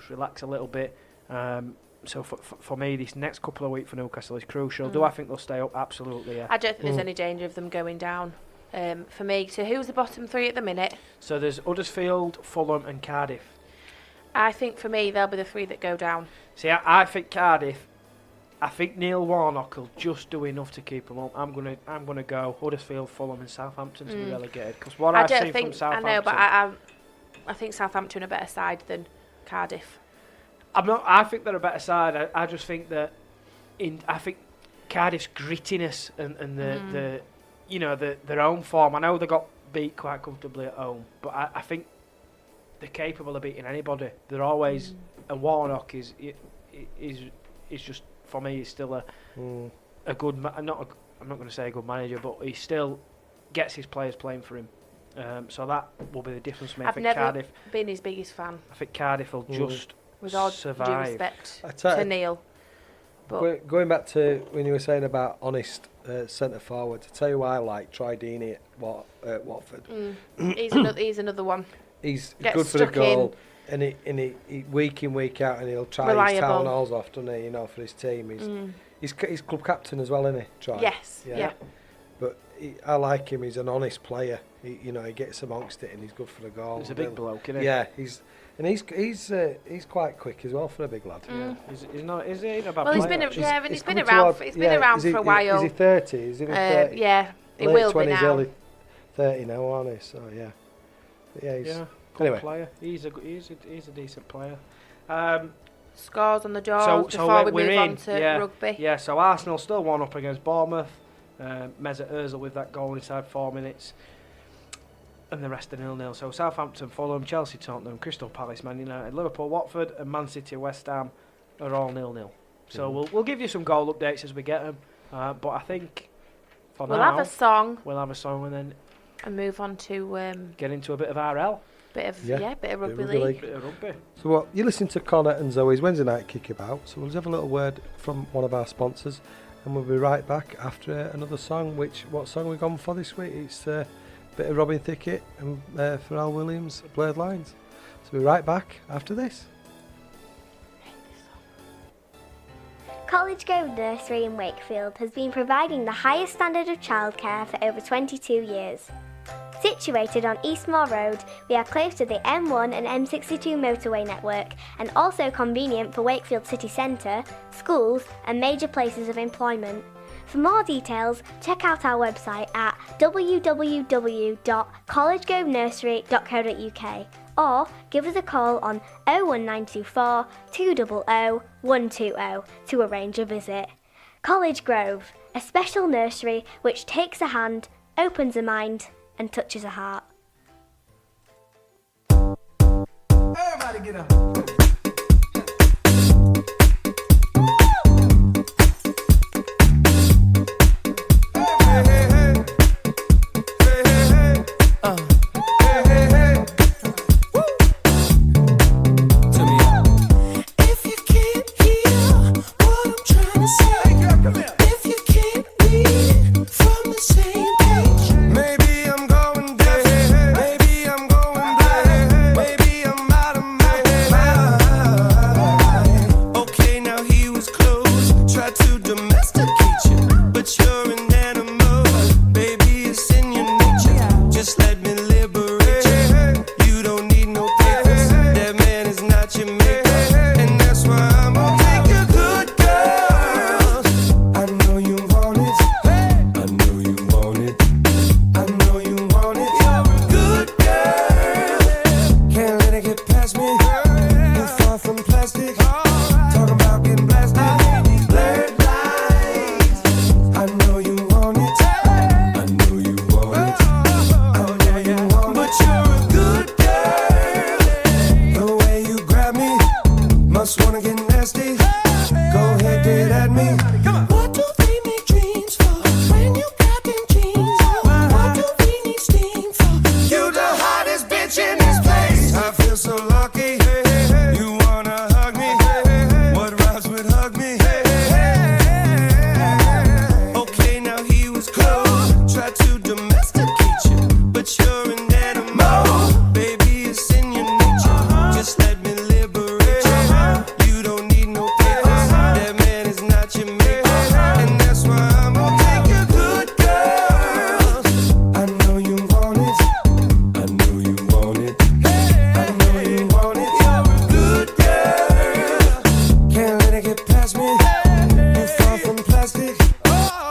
relax a little bit. So for me, this next couple of weeks for Newcastle is crucial. Do I think they'll stay up? Absolutely, yeah. I don't think there's any danger of them going down. For me, so who's the bottom 3 at the minute? So there's Huddersfield, Fulham and Cardiff. I think for me, they'll be the 3 that go down. See, I think Cardiff, I think Neil Warnock will just do enough to keep them up. I'm gonna go Huddersfield, Fulham and Southampton to be relegated. Because what I've seen from Southampton... I know, but I think Southampton are a better side than Cardiff. I think they're a better side. I just think that I think Cardiff's grittiness and the you know their own form. I know they got beat quite comfortably at home, but I think they're capable of beating anybody. They're always and Warnock is just for me. He's still a good. I'm not going to say a good manager, but he still gets his players playing for him. So that will be the difference for me. I've never Cardiff, been his biggest fan. I think Cardiff will just with all survive. due respect to Neil. But going back to when you were saying about honest centre forwards, I tell you why I like Troy Deeney at Watford. He's another one. He's Gets good for the stuck goal, and he week in week out, and he'll try his town halls off, doesn't he? You know, for his team. He's club captain as well, isn't he? Troy? Yes. Yeah. But I like him. He's an honest player. He gets amongst it, and he's good for the goal. He's a big bloke, isn't he? Yeah, he's quite quick as well for a big lad. Yeah. He's not. Is he a bad Well, player? he's been around. He's been around for a while. Is he 30? Is he 30? Yeah, he Late will 20s, be now. early 30 now, aren't he? So yeah. But yeah, he's good anyway. player. He's a decent player. Scores on the doors So before we we're move in. on to rugby. Yeah. So Arsenal still 1-up against Bournemouth. Mesut Ozil with that goal inside 4 minutes. And the rest are 0-0. So Southampton, Fulham, Chelsea, Tottenham, Crystal Palace, Man United, Liverpool, Watford, and Man City, West Ham. are all 0-0. So we'll give you some goal updates as we get them. But I think for We'll now have a song we'll have a song and then and move on to get into a bit of RL, bit of Yeah, bit of rugby rugby league. league. bit of rugby. So what you listen to Connor and Zoe's Wednesday night Kickabout. So we'll just have a little word from one of our sponsors, and we'll be right back after another song. What song we gone for this week? It's a bit of Robin Thicke and Pharrell Williams, Blurred Lines. So we'll be right back after this. College Grove Nursery in Wakefield has been providing the highest standard of childcare for over 22 years. Situated on Eastmoor Road, we are close to the M1 and M62 motorway network and also convenient for Wakefield city centre, schools and major places of employment. For more details, check out our website at www.collegegrovenursery.co.uk or give us a call on 01924 200 120 to arrange a visit. College Grove, a special nursery which takes a hand, opens a mind and touches a heart. Everybody get up.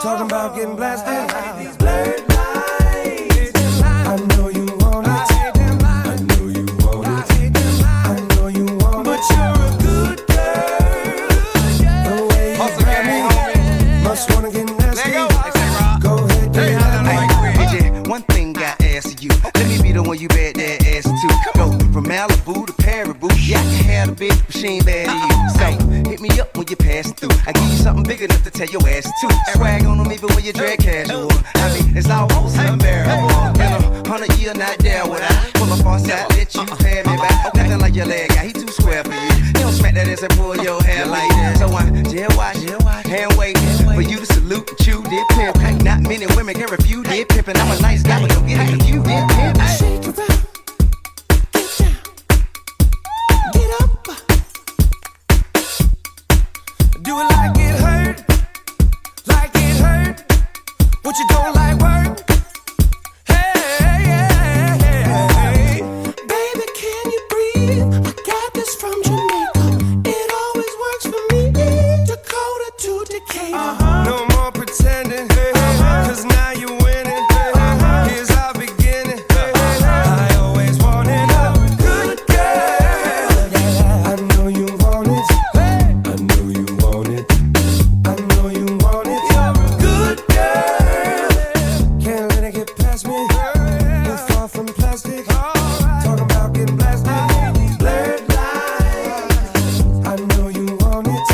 Talking about getting blasted. Blurred lines. I know you want it.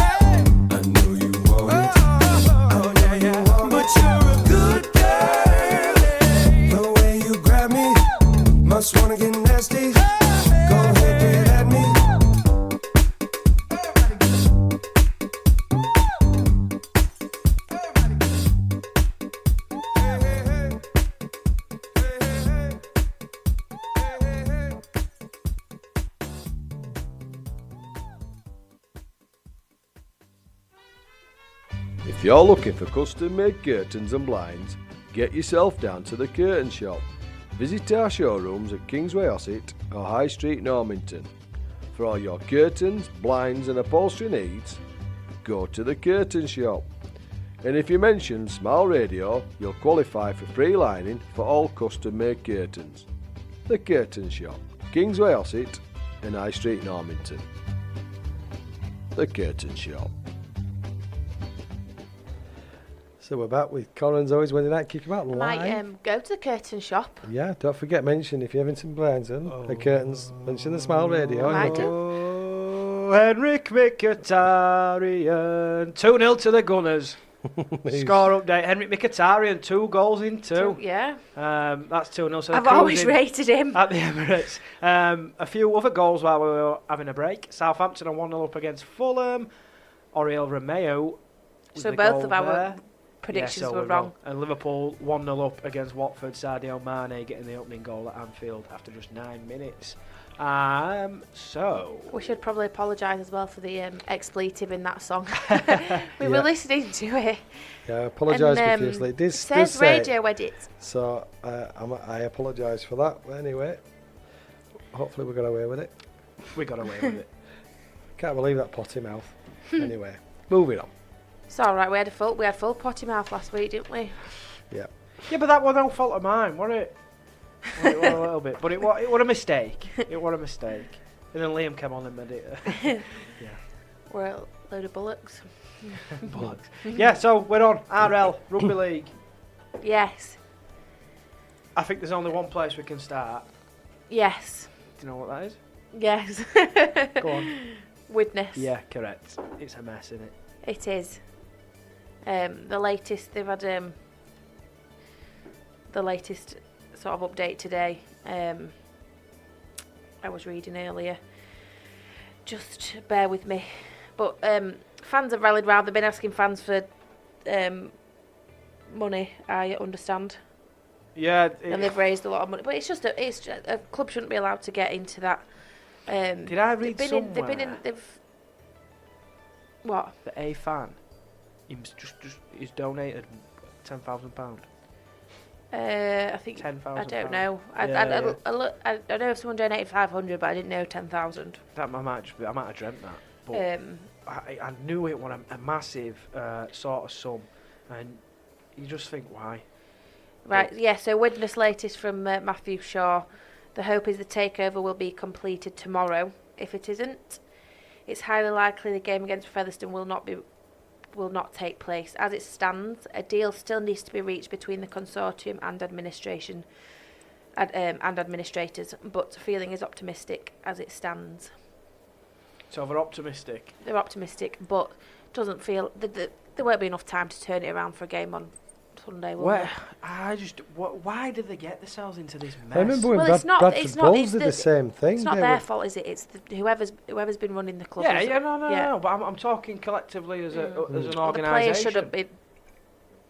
you're looking for custom-made curtains and blinds, get yourself down to the Curtain Shop. Visit our showrooms at Kingsway Ossett or High Street Normanton. For all your curtains, blinds and upholstery needs, go to the Curtain Shop. And if you mention Smile Radio, you'll qualify for free lining for all custom-made curtains. The Curtain Shop, Kingsway Ossett and High Street Normanton. The Curtain Shop. So we're back with Connor and Zoe's Wednesday Night Kickabout live. Might go to the Curtain Shop. Yeah, don't forget, mention if you're having some blinds and the curtains, mention the Smile Radio. Might do. Oh, Henrik Mkhitaryan. 2-0 to the Gunners. Score update. Henrik Mkhitaryan, 2 goals in 2. Yeah. That's 2-0. So I've always rated him. At the Emirates. A few other goals while we were having a break. Southampton are 1-0 up against Fulham. Oriel Romeo. So both of our predictions were wrong. And Liverpool 1-0 up against Watford. Sadio Mane getting the opening goal at Anfield after just 9 minutes. So we should probably apologise as well for the expletive in that song. We were listening to it. Yeah, I apologise profusely. It says radio edit. So I apologise for that. But anyway, hopefully we got away with it. We got away with it. Can't believe that potty mouth. Anyway, moving on. It's all right. We had full potty mouth last week, didn't we? Yeah. Yeah, but that was no fault of mine, was it? Well, it was a little bit, but it was a mistake. It was a mistake. And then Liam came on and made it. Yeah. We're a load of bullocks. Bullocks. Yeah, so we're on RL Rugby League. Yes. I think there's only one place we can start. Yes. Do you know what that is? Yes. Go on. Widnes. Yeah, correct. It's a mess, isn't it? It is. The latest they've had the latest sort of update today. I was reading earlier. Just bear with me. But fans have rallied round. They've been asking fans for money, I understand. Yeah. And they've raised a lot of money. But it's just a club shouldn't be allowed to get into that. Did I read somewhere? What? That a fan he's donated £10,000. I think £10,000. I don't know. I know if someone donated 500, but I didn't know 10,000. I might have dreamt that. But I knew it was a massive sort of sum, and you just think why? Right. Yeah. So Widnes latest from Matthew Shaw. The hope is the takeover will be completed tomorrow. If it isn't, it's highly likely the game against Featherstone will not take place. As it stands, a deal still needs to be reached between the consortium and administration and administrators, but the feeling is optimistic as it stands. So they're optimistic. They're optimistic, but doesn't feel there won't be enough time to turn it around for a game on Sunday, will there? Why did they get themselves into this mess? I remember when Bradford Bulls did the same thing. It's not their fault, is it? It's whoever's been running the club. No. But I'm talking collectively as an organisation. The players shouldn't be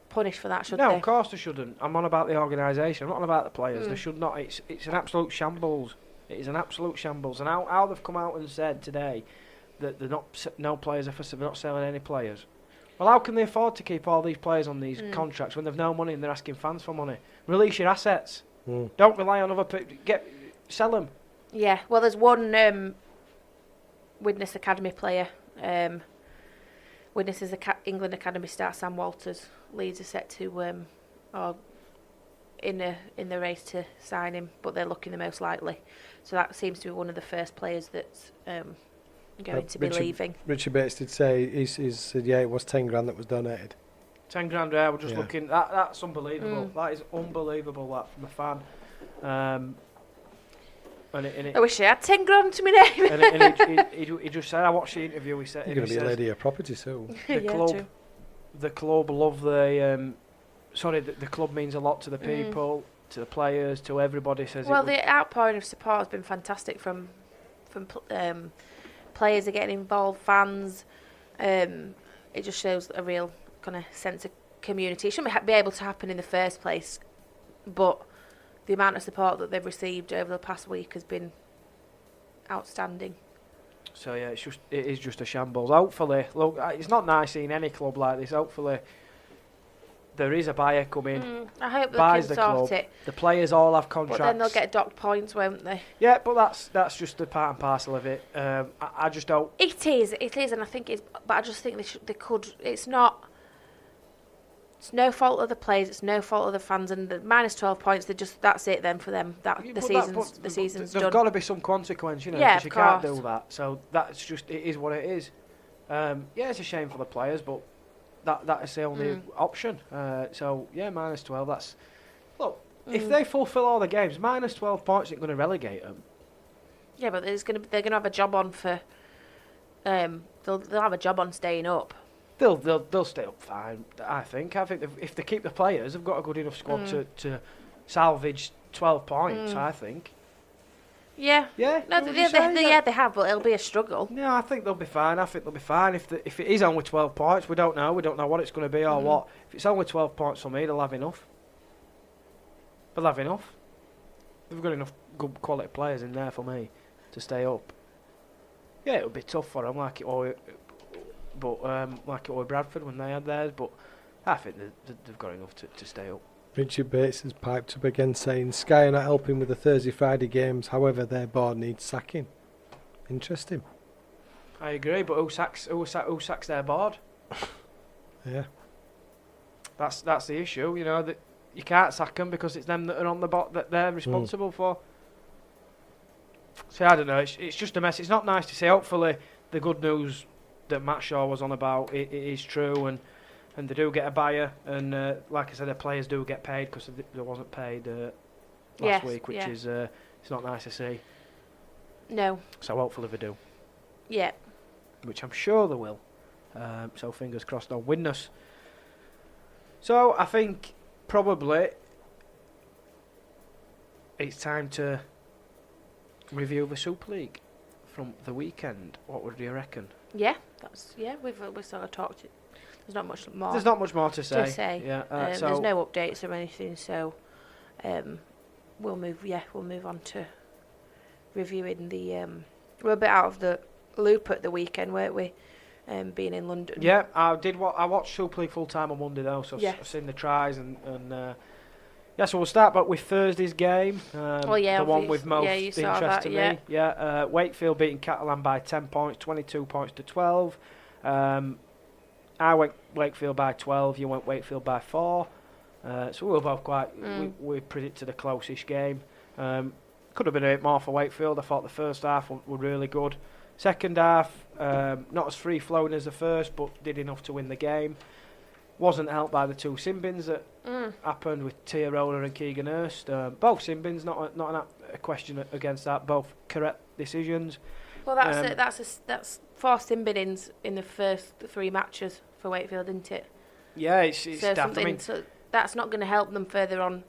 punished for that, should they? No, of course they shouldn't. I'm on about the organisation. I'm not on about the players. They should not. It's an absolute shambles. It is an absolute shambles. And how they've come out and said today that they're not selling any players. Well, how can they afford to keep all these players on these contracts when they've no money and they're asking fans for money? Release your assets. Don't rely on other people. Sell them. Yeah. Well, there's one Widnes Academy player. Widnes' England Academy star Sam Walters. Leeds are set to in the race to sign him, but they're looking the most likely. So that seems to be one of the first players that's going to be leaving. Richard Bates did say he said it was 10 grand that was donated. 10 grand, yeah. We're just looking. That's unbelievable. That is unbelievable. That from a fan. I wish I had 10 grand to my name. and he just said, I watched the interview. He said, "You're going to be a lady of property soon." The club love the. The club means a lot to the people, to the players, to everybody. The outpouring of support has been fantastic from players are getting involved, fans. It just shows a real kind of sense of community. It shouldn't be able to happen in the first place, but the amount of support that they've received over the past week has been outstanding. So yeah, it is just a shambles. Hopefully, look, it's not nice seeing any club like this. Hopefully, there is a buyer coming. I hope they buys can the club. sort it. The players all have But contracts. then they'll get docked points, won't they? Yeah, but that's just the part and parcel of it. I just don't. It is, and I think it's. But I just think they could. It's not. It's no fault of the players. It's no fault of the fans. And the minus 12 points. That's it then for them. The season's done. There's got to be some consequence, you know, Yeah, because you of can't course. do that. So that's just it is what it is. Yeah, it's a shame for the players, but that is the only option. So yeah, minus 12. That's look. If they fulfil all the games, minus 12 points isn't going to relegate them. Yeah, but they're gonna have a job on for. They'll have a job on staying up. They'll stay up fine. I think if they keep the players, they've got a good enough squad to salvage 12 points. I think. Yeah. Yeah. No, they have, but it'll be a struggle. No, I think they'll be fine. If it is only 12 points, we don't know. We don't know what it's going to be or what. If it's only 12 points for me, they'll have enough. They'll have enough. They've got enough good quality players in there for me to stay up. Yeah, it'll be tough for them, like it was with Bradford when they had theirs. But I think they've got enough to stay up. Richard Bates has piped up again saying Sky are not helping with the Thursday-Friday games, however their board needs sacking. Interesting. I agree, but who sacks their board? Yeah. That's the issue, you know, that you can't sack them because it's them that are on the board that they're responsible for. So I don't know, it's just a mess. It's not nice to say. Hopefully the good news that Matt Shaw was on about it is true, and they do get a buyer, and like I said, the players do get paid because they wasn't paid last week, which is it's not nice to see. No. So hopefully they do. Yeah. Which I'm sure they will. So fingers crossed on Widnes. So I think probably it's time to review the Super League from the weekend. What would you reckon? Yeah, we've sort of talked. There's not much more. There's not much more to say. Yeah. So there's no updates or anything, so we'll move on to reviewing the. We're a bit out of the loop at the weekend, weren't we? Being in London. Yeah, I did. I watched Super League full time on Monday though, so I've seen the tries and yeah. So we'll start back with Thursday's game. The one with most interest to me. Yeah. Wakefield beating Catalan by 10 points, 22 points to 12. I went Wakefield by 12. You went Wakefield by 4. So we were both quite. We predicted a close-ish game. Could have been a bit more for Wakefield. I thought the first half were really good. Second half, not as free-flowing as the first, but did enough to win the game. Wasn't helped by the two sin bins that happened with Tiarola and Keegan Hurst. Both sin bins, not a question against that. Both correct decisions. Well, that's 4 sin binnings in the first 3 matches for Wakefield, isn't it? Yeah, it's so daft. I mean, so that's not going to help them further on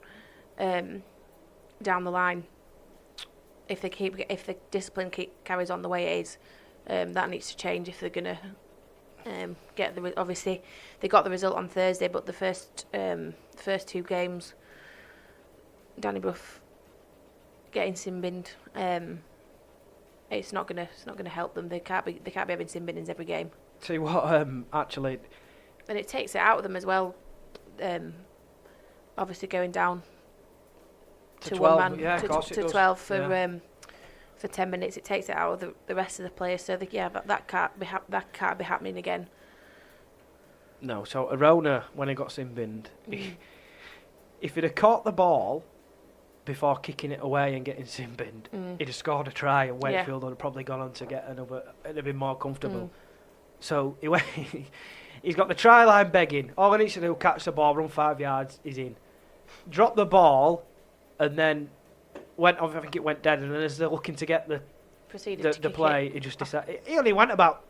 down the line. If the discipline carries on the way it is, that needs to change if they're going to get the. Obviously, they got the result on Thursday, but the first 2 games, Danny Brough getting sin binned. It's not gonna help them. They can't be having sin binnings every game. See what actually. And it takes it out of them as well. Obviously going down to 12, 1 man to 12 for 10 minutes. It takes it out of the rest of the players. So that can't be happening again. No. So Arona, when he got sin binned, if he'd have caught the ball before kicking it away and getting sin binned, he'd have scored a try, and Wakefield would have probably gone on to get another. It'd have been more comfortable. So he's got the try line begging. All he needs to do, catch the ball, run 5 yards, he's in. Drop the ball, and then I think it went dead. And then as they're looking to get the play, he just decided. He only went about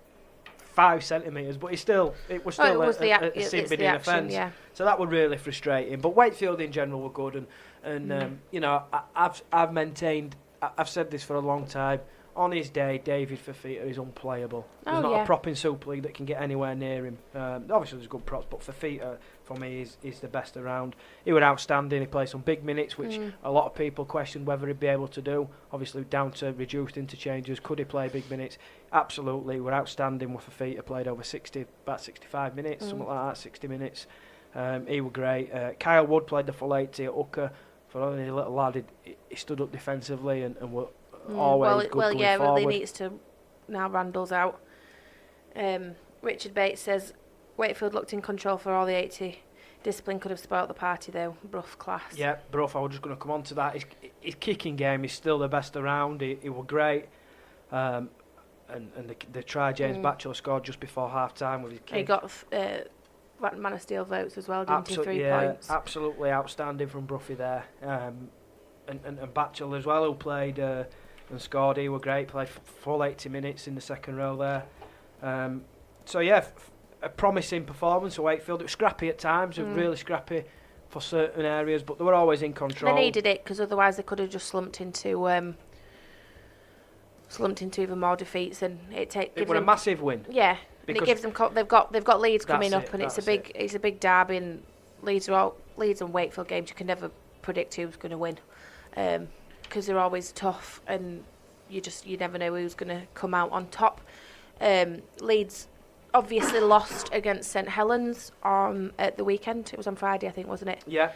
5 centimetres, but it was still a sin binning offence. Yeah. So that was really frustrating. But Wakefield in general were good, and you know, I've maintained. I've said this for a long time. on his day, David Fafita is unplayable. There's Oh, not yeah. a prop in Super League that can get anywhere near him. Obviously, there's good props, but Fafita, for me, is the best around. He was outstanding. He played some big minutes, which a lot of people questioned whether he'd be able to do. Obviously, down to reduced interchanges. Could he play big minutes? Absolutely. He was outstanding with Fafita. Played over about 65 minutes, something like that, 60 minutes. He was great. Kyle Wood played the full 80 at hooker. For only a little lad, he stood up defensively and were always good going forward. Really needs to. Now Randall's out. Richard Bates says Wakefield looked in control for all the 80. Discipline could have spoilt the party though. Brough class. Yeah, Brough, I was just going to come on to that. His kicking game is still the best around. He was great. And the try James Batchelor scored just before half time with his kick. He got Man of Steel votes as well, didn't he? 3 points. Absolutely outstanding from Broughy there. And Batchelor as well, who played and scored. He was great. Played full 80 minutes in the second row there. So yeah, a promising performance for Wakefield. It was scrappy at times, really scrappy for certain areas, but they were always in control. They needed it because otherwise they could have just slumped into even more defeats, and it was a massive win. Yeah, and it gives them they've got Leeds coming up, and it's a big derby. And Leeds and Wakefield games you can never predict who's going to win, because they're always tough, and you never know who's going to come out on top. Leeds obviously lost against St Helens at the weekend. It was on Friday, I think, wasn't it? Yeah.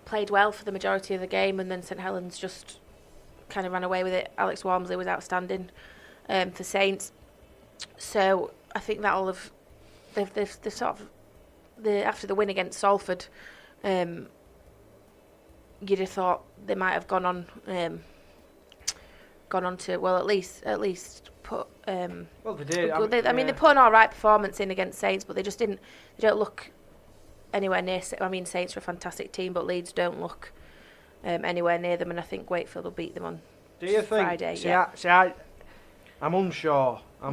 Played well for the majority of the game, and then St Helens just kind of ran away with it. Alex Walmsley was outstanding for Saints. So I think that'll have they've sort of after the win against Salford, you'd have thought they might have gone on to at least put. Well, they did. They put an all right performance in against Saints, but they just didn't. They don't look anywhere near. I mean, Saints are a fantastic team, but Leeds don't look anywhere near them, and I think Wakefield will beat them on Friday. I'm unsure. I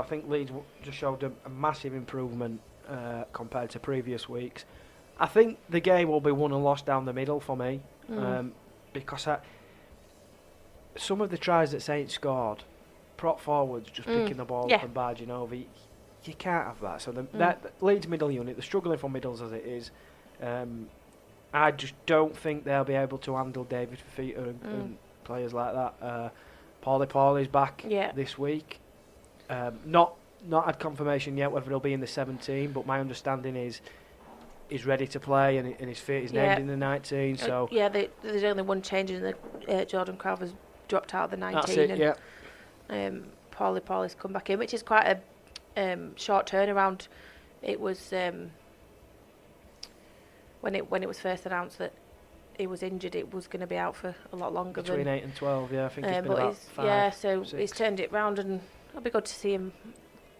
think Leeds just showed a massive improvement compared to previous weeks. I think the game will be won and lost down the middle for me, because some of the tries that Saints scored, prop forwards just picking the ball up and barging over, you can't have that. So that Leeds middle unit, they're struggling for middles as it is. I just don't think they'll be able to handle David Fafita and players like that. Paulie back this week. Not had confirmation yet whether he'll be in the 17, but my understanding is he's ready to play and he's fit. He's named in the 19. So there's only one change in the Jordan Crowther's dropped out of the 19. That's it. Paulie's come back in, which is quite a short turnaround. It was when it was first announced that he was injured, it was going to be out for a lot longer. Between 8 and 12, I think it's been about 5. So 6. He's turned it round, and it'll be good to see him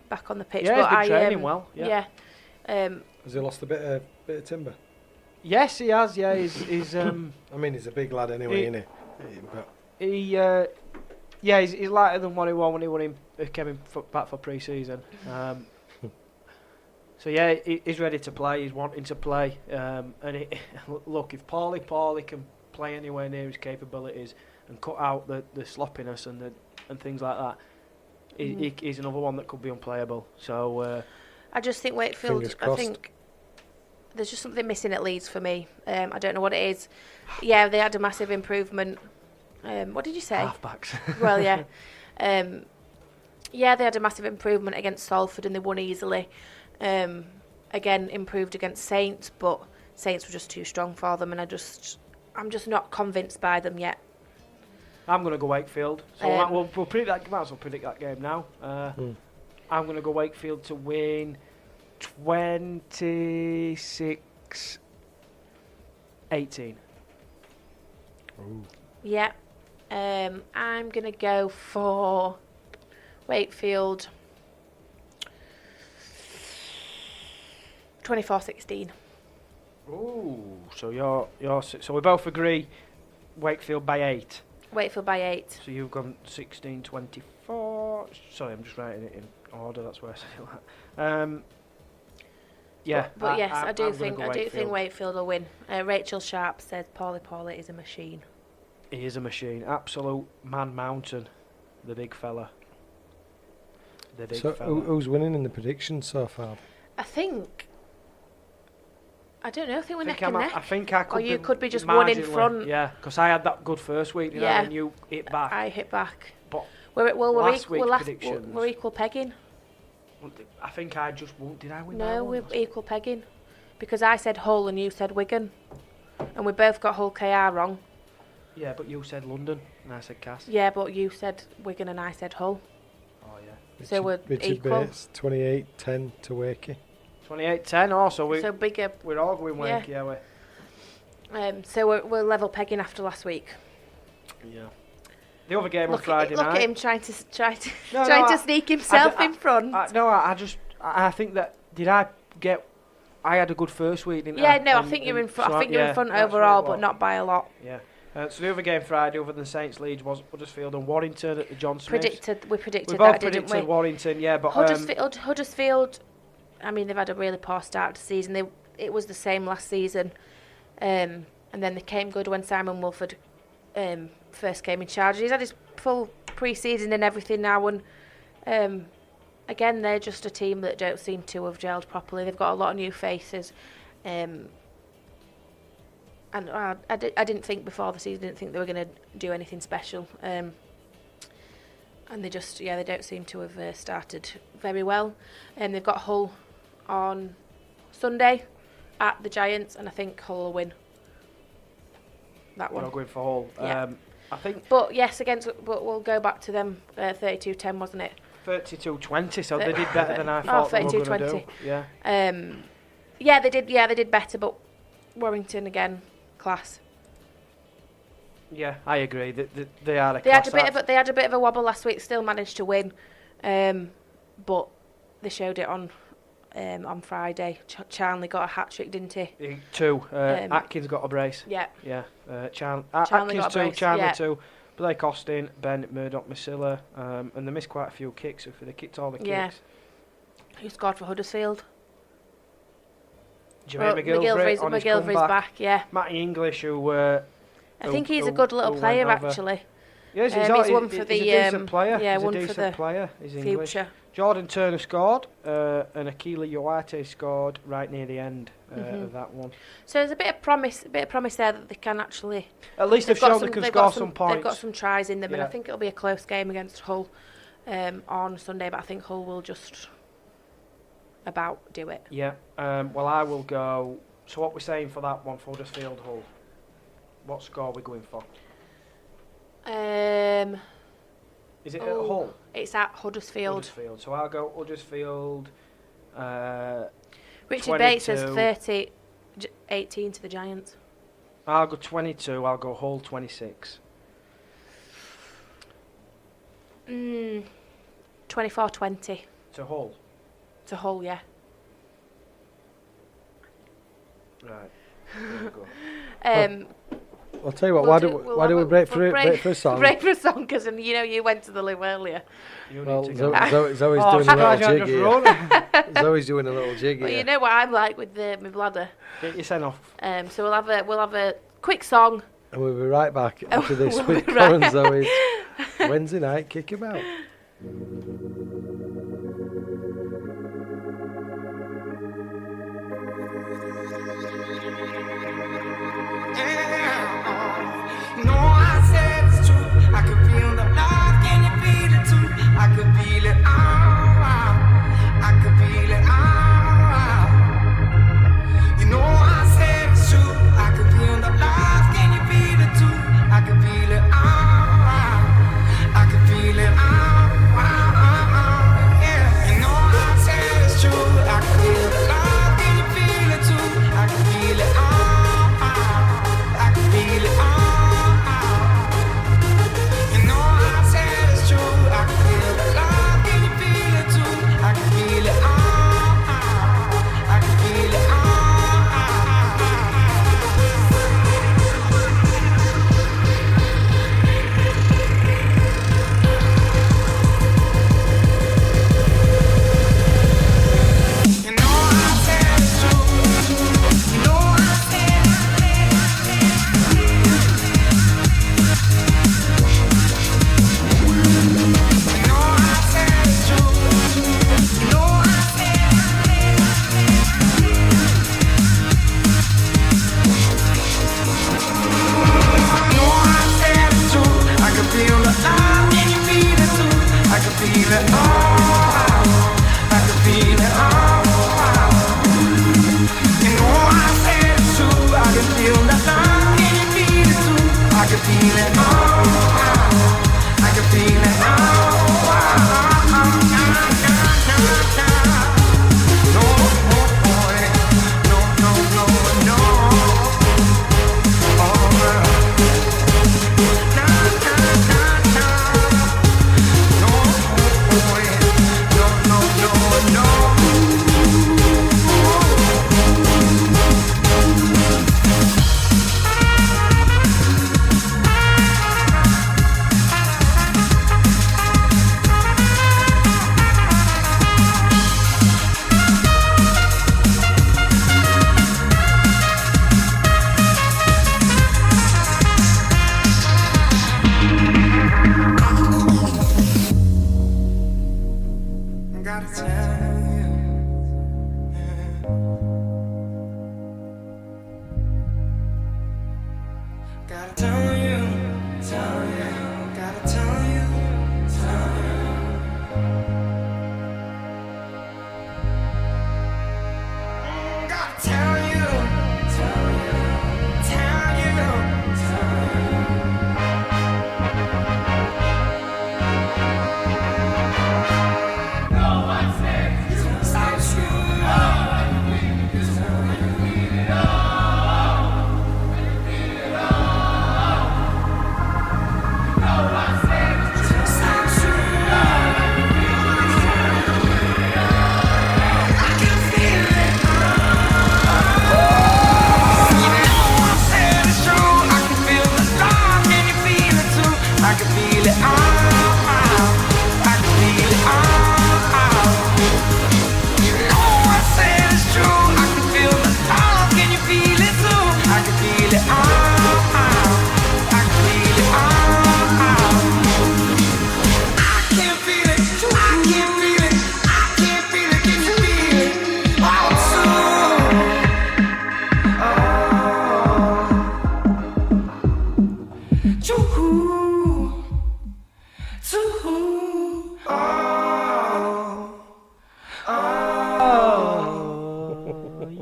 back on the pitch. Yeah, he's been training well. Has he lost a bit of timber? Yes, he has. Yeah, he's. I mean, he's a big lad anyway, isn't he? He's lighter than what he was when he came back for pre-season. So yeah, he's ready to play. He's wanting to play. And look, if Paulie can play anywhere near his capabilities and cut out the sloppiness and things like that, he's another one that could be unplayable. So I just think Wakefield. I think there's just something missing at Leeds for me. I don't know what it is. Yeah, they had a massive improvement. What did you say? Halfbacks. Well, yeah. They had a massive improvement against Salford and they won easily. Again, improved against Saints, but Saints were just too strong for them, and I'm just not convinced by them yet. I'm going to go Wakefield. So we'll predict that. Might as well predict that game now. I'm going to go Wakefield to win 26-18. Ooh. Yeah. I'm going to go for Wakefield 24-16. Ooh, so so we both agree Wakefield by 8. Wakefield by 8. So you've gone 16-24. Sorry, I'm just writing it in order. That's where I said it. But yes, I do think Wakefield will win. Rachel Sharp says Paulie is a machine. He is a machine. Absolute man mountain. The big fella. The big So fella. who's winning in the predictions so far? I don't know. I think we're neck I'm and neck. I think I could Or you be could be just one in marginally- front. Yeah, because I had that good first week, you know, Yeah. and you hit back. I hit back. But We're last week's predictions- we're equal pegging. I think I just won. Did I win? No, that one? we're equal pegging. Because I said Hull and you said Wigan. And we both got Hull KR wrong. Yeah, but you said London and I said Cass. Yeah, but you said Wigan and I said Hull. Oh yeah. So we're Richard equal. Bates, 28-10 to Wakey. 28-10. Also, So bigger. we're all going Yeah. wanky, are we? So we're level pegging after last week. Yeah. The other game on Look Friday at night. him trying to No, sneak himself in front. I think that I had a good first week, didn't I? Yeah, no, I And- think you're in and front. so I think you're in front that's what overall, it but was. not by a lot. Yeah. So the other game Friday, other than Saints Leeds, was Huddersfield and Warrington at the John Smith. We We predicted both that, didn't predicted we? Warrington, yeah, but Huddersfield. I mean, they've had a really poor start to the season. It was the same last season, and then they came good when Simon Wolford first came in charge. He's had his full pre-season and everything now, and again, they're just a team that don't seem to have gelled properly. They've got a lot of new faces, and I didn't think before the season, didn't think they were going to do anything special. And they just, they don't seem to have started very well. And they've got Hull on Sunday at the Giants, and I think Hull will win that we're one. not going for Hull. Yeah. I think But yes, but we'll go back to them. 32-10, wasn't it? 32-20, so they did better than I thought they were going to do. 32-20. Yeah. Yeah, they did. Yeah, they did better. But Warrington again, class. Yeah, I agree. They are a They had class they had a bit of a wobble last week. Still managed to win, but they showed it on Friday. Charnley got a hat trick, didn't he? Two. Atkins got a brace. Yeah. Yeah. Charnley Atkins got a two, brace, Charnley yeah. two. Blake Austin, Ben Murdoch, Masilla, and they missed quite a few kicks. So they kicked all the kicks. Yeah. Who scored for Huddersfield? Jermaine McGilvery on his McGilvery's comeback. back. Yeah. Matty English, who I think he's a good little player actually. Yes, He's one for he's the a decent player. yeah, he's one a for decent the player. He's English. future. Jordan Turner scored, and Akila Yoate scored right near the end of that one. So there's a bit of promise there that they can actually. At least they've shown they can score some points. They've got some tries in them, and I Yeah. think it'll be a close game against Hull on Sunday. But I think Hull will just about do it. Yeah. Well, I will go. So what we're saying for that one for Huddersfield Hull? What score are we going for? Is it at Hull? It's at Huddersfield. Huddersfield. So I'll go Huddersfield. Richard Bates says 22. 18 to the Giants. I'll go 22. I'll go Hull 26. 24-20 To Hull. to Hull, yeah. Right. There you go. I'll tell you what. We'll Why do we break for a song? Break for a song, because you went to the loo earlier. You Well, need to go. Zoe's doing I'm a surprised you little haven't jig just here. run. Zoe's doing a little jig Well, here. you know what I'm like with my bladder. Get your send off. So we'll have a quick song. And we'll be right back after this we'll with be Colin right- Zoe's Wednesday night Kickabout. No, I said it's true. I can feel the love. Can you feel it too? I can feel it all. I can feel it all. You know I said it's true. I can feel the love. Can you feel it too? I can feel it all. I can feel it all.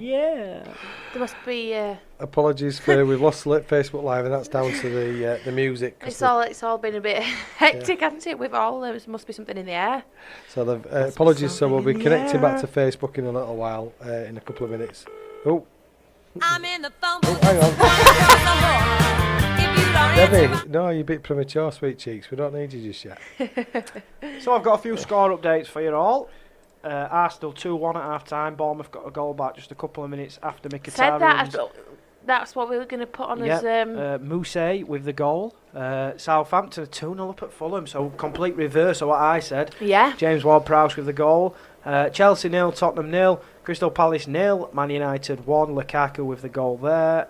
Yeah. There must be. Apologies for we've lost Facebook Live, and that's down to the music. It's all been a bit hectic, hasn't it? With all there must be something in the air. So the apologies. So we'll be connecting back to Facebook in a little while, in a couple of minutes. Oh. I'm in the phone. Hang on. If you don't Debbie, no, you're a bit premature, sweet cheeks. We don't need you just yet. So I've got a few score updates for you all. Arsenal 2-1 at half-time. Bournemouth got a goal back just a couple of minutes after Said Mkhitaryan's... that. That's what we were going to put on Yep. as. Mousse with the goal. Southampton 2-0 up at Fulham, so complete reverse of what I said. Yeah. James Ward-Prowse with the goal. Chelsea 0, Tottenham 0, Crystal Palace 0, Man United 1, Lukaku with the goal there.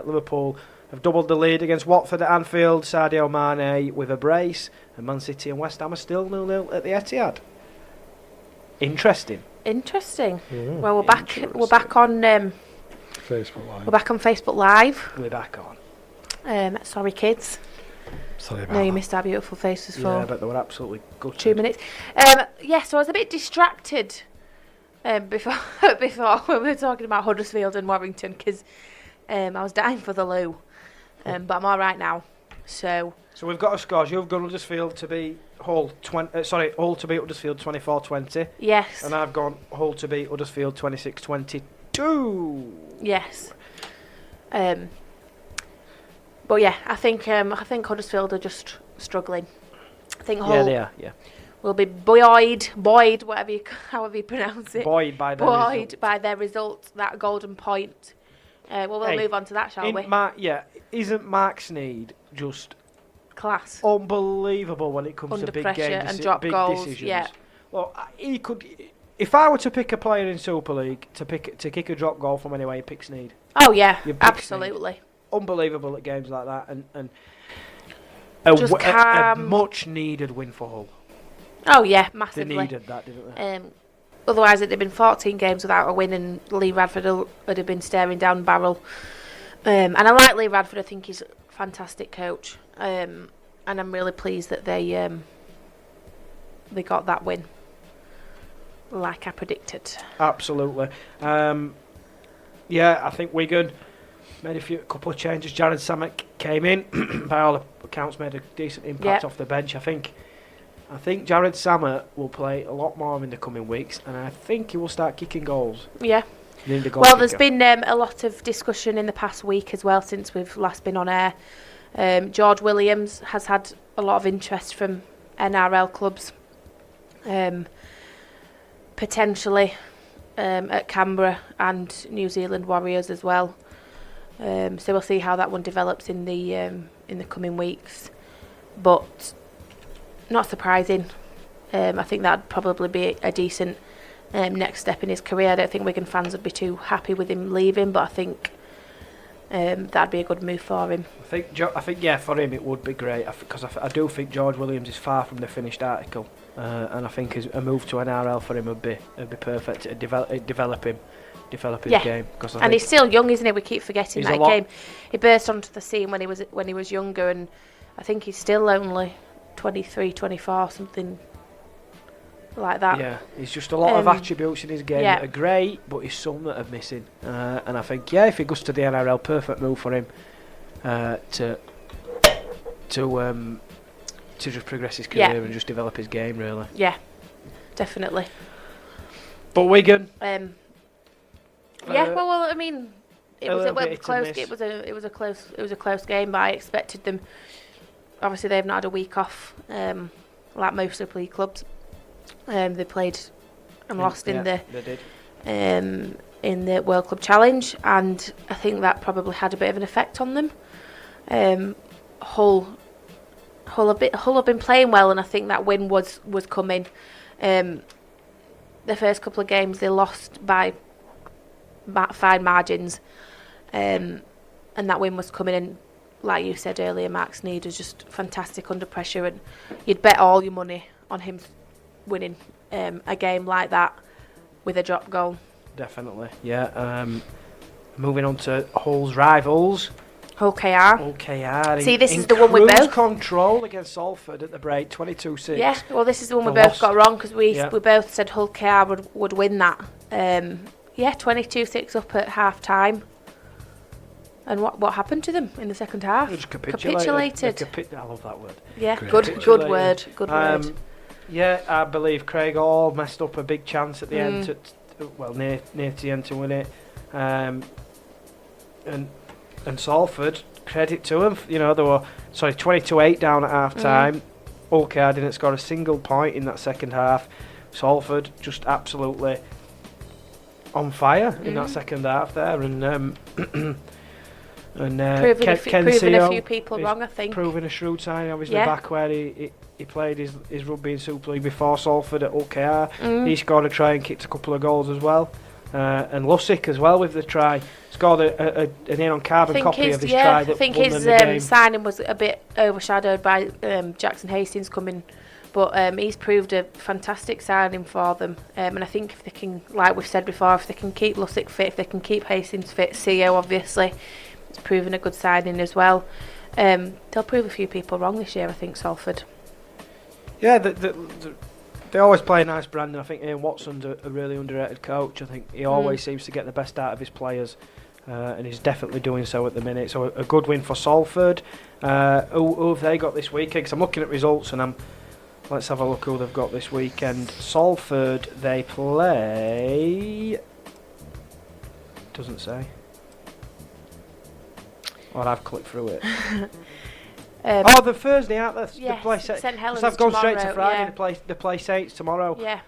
Liverpool have doubled the lead against Watford at Anfield, Sadio Mane with a brace, and Man City and West Ham are still 0-0 at the Etihad. Interesting. Well, we're back. We're back on. Facebook Live. We're back on Facebook Live. We're back on. Sorry, kids. Sorry about No, you that. missed our beautiful faces for Yeah, but they were absolutely good. 2 minutes. So I was a bit distracted before when we were talking about Huddersfield and Warrington because I was dying for the loo, but I'm all right now. So we've got a score. You've gone Huddersfield to beat Hull. Hull to beat Huddersfield 24-20. yes, And I've gone Hull to beat Huddersfield 26-22. yes. But yeah, I think Huddersfield are just struggling. I think Hull Yeah, they are. Yeah. will be buoyed, however you pronounce it. Buoyed by their Buoyed result. by their results, that golden point. We'll Hey, move on to that, shall we? Isn't Mark Sneed just Class. unbelievable when it comes Under to big pressure game and drop big goals, decisions? yeah. Well, he could. If I were to pick a player in Super League to kick a drop goal from anywhere, you pick Sneed. Oh yeah, You pick absolutely. Unbelievable at games like that, and Just a calm. much needed win for Hull. Oh yeah, They massively. needed that, didn't they? Otherwise, it'd have been 14 games without a win, and Lee Radford would have been staring down the barrel. And I like Lee Radford. I think he's a fantastic coach. And I'm really pleased that they got that win, like I predicted. Absolutely. Yeah, I think Wigan made a couple of changes. Jared Samek came in, by all accounts, made a decent impact off the bench. I think Jared Samet will play a lot more in the coming weeks, and I think he will start kicking goals. Yeah. They need a goal Well, there's kicker. been a lot of discussion in the past week as well since we've last been on air. George Williams has had a lot of interest from NRL clubs, potentially at Canberra and New Zealand Warriors as well. So we'll see how that one develops in the coming weeks. But not surprising. I think that'd probably be a decent next step in his career. I don't think Wigan fans would be too happy with him leaving, but I think that'd be a good move for him. I think yeah, for him it would be great because I do think George Williams is far from the finished article, and I think a move to NRL for him would be perfect to develop his game. And he's still young, isn't he? We keep forgetting He's that he burst onto the scene when he was younger, and I think he's still only 23, 24, something like that. Yeah, he's just a lot of attributes in his game that are great, but he's some that are missing. And I think if he goes to the NRL, perfect move for him to just progress his career and just develop his game, really. Yeah, definitely. But Wigan. Well, I mean, it was close. miss. It was a close game, but I expected them. Obviously, they've not had a week off, like most Super League clubs. They played and lost in they did. In the World Club Challenge, and I think that probably had a bit of an effect on them. Hull have been playing well, and I think that win was coming. The first couple of games they lost by fine margins, and that win was coming in. Like you said earlier, Mark Sneed was just fantastic under pressure, and you'd bet all your money on him winning a game like that with a drop goal. Definitely, yeah. Moving on to Hull's rivals. Hull KR. Hull KR. See, this is the one we both control against Salford at the break, 22-6. Yeah, well, this is the one we They both lost. got wrong because we Yeah. both said Hull KR would win that. Yeah, 22-6 up at half time. And what happened to them in the second half? They just capitulated. I love that word. Yeah, Great. good word. Good word. Yeah, I believe Craig Hall messed up a big chance at the end, near to the end to win it. And Salford, credit to them. You know, they were 22-8 down at half time. OKR didn't score a single point in that second half. Salford just absolutely on fire in that second half there, and proving a few people wrong, I think. Proving a shrewd signing, obviously back where he played his rugby in Super League before Salford at OKR. He scored a try and kicked a couple of goals as well. And Lussick as well with the try. Scored an in-on carbon copy of his try. I think his signing was a bit overshadowed by Jackson Hastings coming. But he's proved a fantastic signing for them. And I think if they can, like we've said before, if they can keep Lussick fit, if they can keep Hastings fit, CEO obviously, it's proven a good signing as well. They'll prove a few people wrong this year, I think, Salford. Yeah, they always play a nice brand, and I think Ian Watson's a really underrated coach. I think he always seems to get the best out of his players, and he's definitely doing so at the minute. So a good win for Salford. Who have they got this weekend? Because I'm looking at results, and let's have a look who they've got this weekend. Salford, they play... Doesn't say. Or I've clicked through it. The Thursday, aren't they? Yeah, they play St Helens I've gone straight to tomorrow, Friday. yeah. They play Saints tomorrow. Yeah.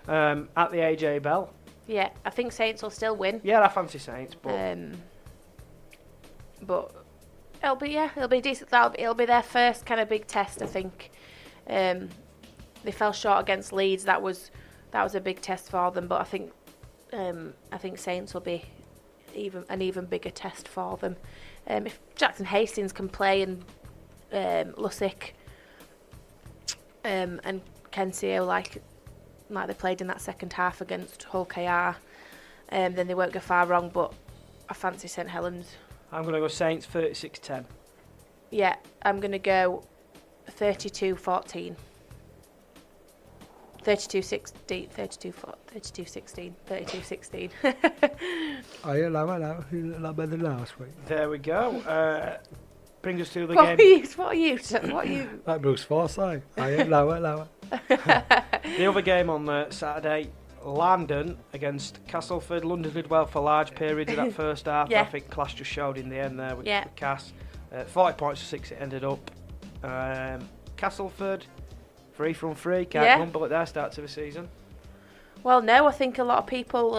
At the AJ Bell. Yeah, I think Saints will still win. Yeah, I fancy Saints, but it'll be decent. It'll be their first kind of big test, I think. They fell short against Leeds. That was a big test for them, but I think Saints will be an even bigger test for them. If Jackson Hastings can play and Lussick and Kensio like they played in that second half against Hull KR, then they won't go far wrong, but I fancy St Helens. I'm going to go Saints 36-10. Yeah, I'm going to go 32-14. 32-16, 32-16, 32-16. Oh, yeah, a lot better than last week. There we go. Brings us to the What game. are you? Like Bruce Forsyth. Oh, yeah, lower. The other game on Saturday, London against Castleford. London did well for large periods of that first half. Yeah. I think class just showed in the end there with Cass. 40 points to 6 it ended up. Castleford, 3 from 3. Can't grumble at their start to the season. Well, no, I think a lot of people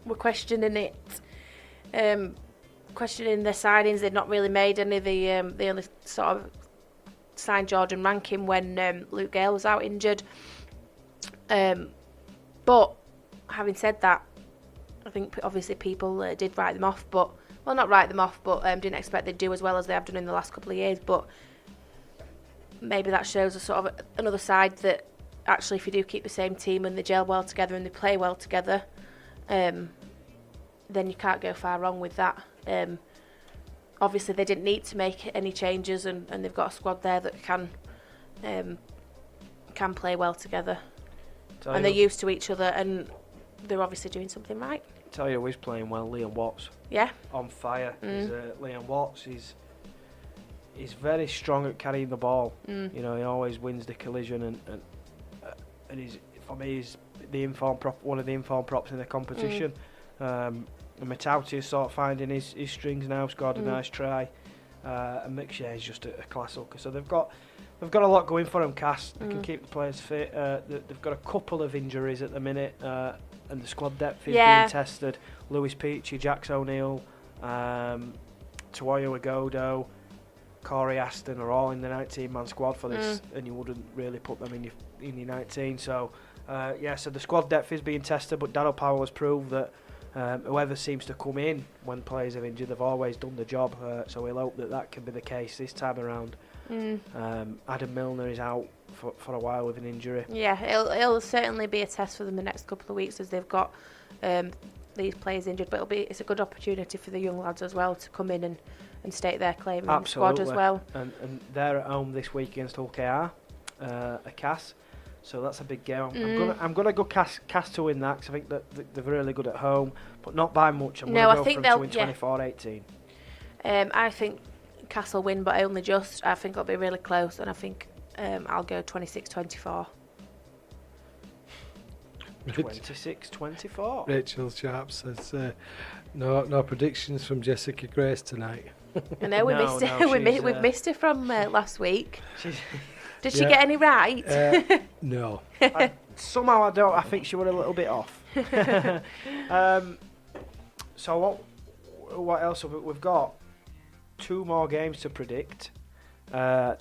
were questioning it. Questioning their signings. They'd not really made any. They only sort of signed Jordan Rankin when Luke Gale was out injured. But having said that, I think obviously people did write them off, but not write them off, but didn't expect they'd do as well as they have done in the last couple of years. But maybe that shows a sort of another side that actually, if you do keep the same team and they gel well together and they play well together, then you can't go far wrong with that. Obviously, they didn't need to make any changes, and they've got a squad there that can play well together. And they're used to each other, and they're obviously doing something right. Tell you who's playing well, Liam Watts. Yeah. On fire. Liam Watts. He's very strong at carrying the ball. You know, he always wins the collision, and he's, for me, he's one of the informed props in the competition. And Matauti is sort of finding his strings now. Scored a nice try. And McShane's just a class hooker. So they've got a lot going for them, Cass. They can keep the players fit. They've got a couple of injuries at the minute, and the squad depth is being tested. Lewis Peachy, Jax O'Neill, Tawayo Agodo, Corey Aston are all in the 19-man squad for this, and you wouldn't really put them in your 19. So, so the squad depth is being tested, but Daryl Powell has proved that whoever seems to come in when players are injured, they've always done the job. So we'll hope that can be the case this time around. Adam Milner is out for a while with an injury. Yeah, it'll certainly be a test for them the next couple of weeks as they've got these players injured. But it's a good opportunity for the young lads as well to come in and state their claim in the squad as well. And they're at home this week against Hull KR, a Cass. So that's a big game. I'm gonna go Cast to win that because I think that they're really good at home, but not by much. I'm gonna go for them to win 24-18. I think Castle win, but only just. I think it'll be really close, and I think I'll go 26-24. 26-24. Rachel Sharp says, no predictions from Jessica Grace tonight. I know we missed her. We've missed her from last week. Did she get any right? No. Somehow I think she were a little bit off. So what else have we've got? 2 more games to predict.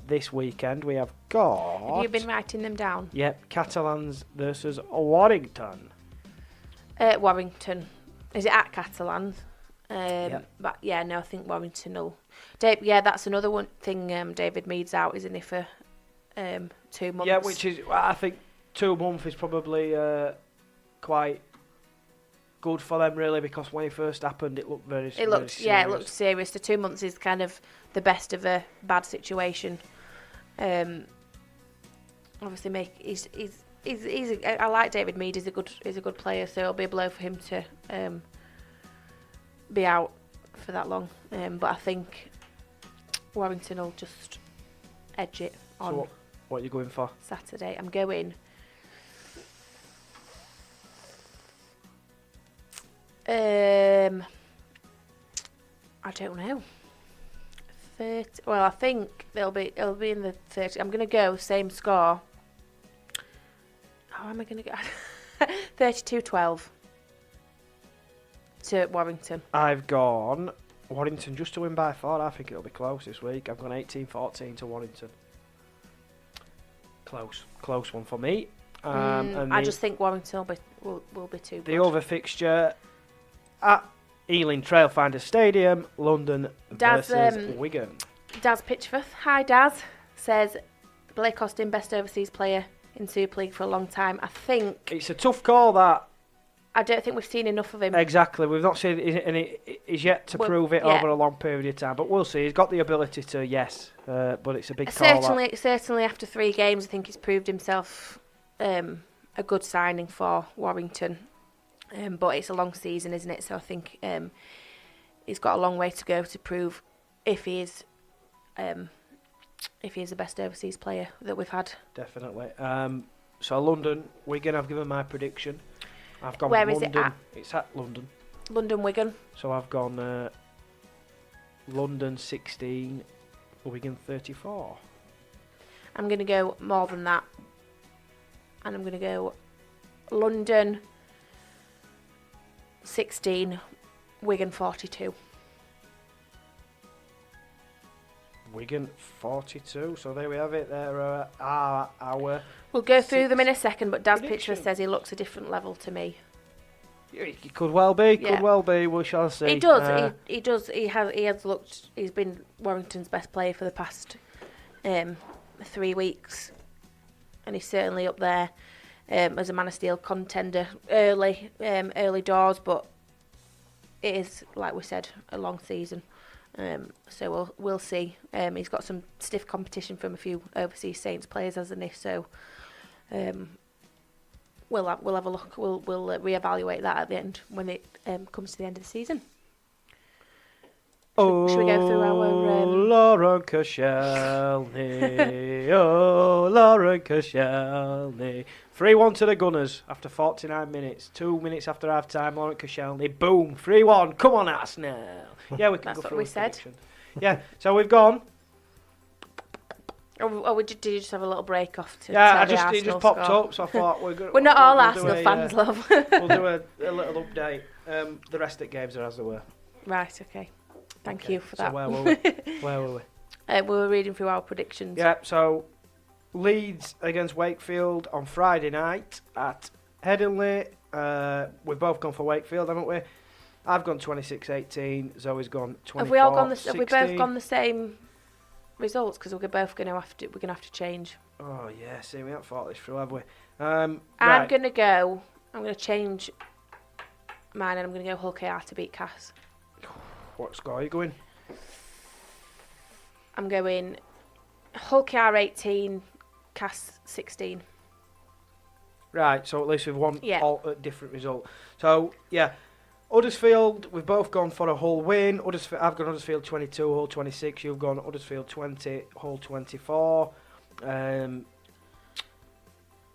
This weekend we have got... Have you been writing them down? Yep, Catalans versus Warrington. Warrington. Is it at Catalans? Yep. But yeah, no, I think Warrington will... that's another one thing David Mead's out, isn't he, for 2 months? Yeah, which is... I think 2 months is probably quite good for them, really, because when it first happened, it looked very serious. It looked serious. The 2 months is kind of the best of a bad situation. Obviously, I like David Mead. He's a good player, so it'll be a blow for him to be out for that long. But I think Warrington will just edge it on. So what are you going for? Saturday. I'm going. I don't know. 30. Well, I think it'll be in the 30. I'm gonna go same score. How am I gonna go? 32-12 to Warrington. I've gone Warrington just to win by 4. I think it'll be close this week. I've gone 18-14 to Warrington. Close one for me. And I just think Warrington will be too good. The other fixture at Ealing Trailfinders Stadium, London versus Wigan. Daz Pitchforth, hi Daz, says Blake Austin, best overseas player in Super League for a long time. I think it's a tough call, that. I don't think we've seen enough of him. Exactly, we've not seen it, and he's yet to prove it over a long period of time. But we'll see. He's got the ability to, yes, but it's a big call. Certainly after 3 games, I think he's proved himself a good signing for Warrington. But it's a long season, isn't it? So I think he's got a long way to go to prove if he is the best overseas player that we've had. Definitely. So London, Wigan, I've given my prediction. I've gone Where London. Is it at? It's at London. London, Wigan. So I've gone London 16, Wigan 34. I'm going to go more than that. And I'm going to go London 16, Wigan 42. Wigan 42. So there we have it. There are our. We'll go through them in a second, but Daz prediction. Pitcher says he looks a different level to me. It could well be. Yeah. Could well be. We shall see. He does. He does. He has looked. He's been Warrington's best player for the past 3 weeks, and he's certainly up there as a Man of Steel contender early doors. But it is, like we said, a long season. So we'll see. He's got some stiff competition from a few overseas Saints players, hasn't he? So we'll have a look. We'll reevaluate that at the end when it comes to the end of the season. Should we go through our Lauren Koscielny, Lauren Koscielny. 3-1 to the Gunners after 49 minutes. 2 minutes after half time, Lauren Koscielny, boom, 3-1. Come on, Arsenal. Yeah, we can That's go what through we the said. prediction. Yeah, so we've gone. Did you just have a little break off to Yeah, tell the it just Arsenal popped score? up, so I thought we're not all we'll Arsenal fans, love. We'll do a little update. The rest of the games are as they were. Right, okay. Thank you for that. So where were we? We were reading through our predictions. Yeah, so Leeds against Wakefield on Friday night at Headingley. We've both gone for Wakefield, haven't we? I've gone 26-18. Zoe's gone 24-16. Have we both gone the same results? Because we're both going to have to change. Oh yeah, see, we haven't thought this through, have we? I'm Right. going to change mine, and I'm going to go Hull KR to beat Cass. What score are you going? I'm going Hull KR 18, Cass 16. Right, so at least we've won Yeah. all a different result. So, yeah. Huddersfield, we've both gone for a Hull win. I've gone Huddersfield 22, Hull 26. You've gone Huddersfield 20, Hull 24.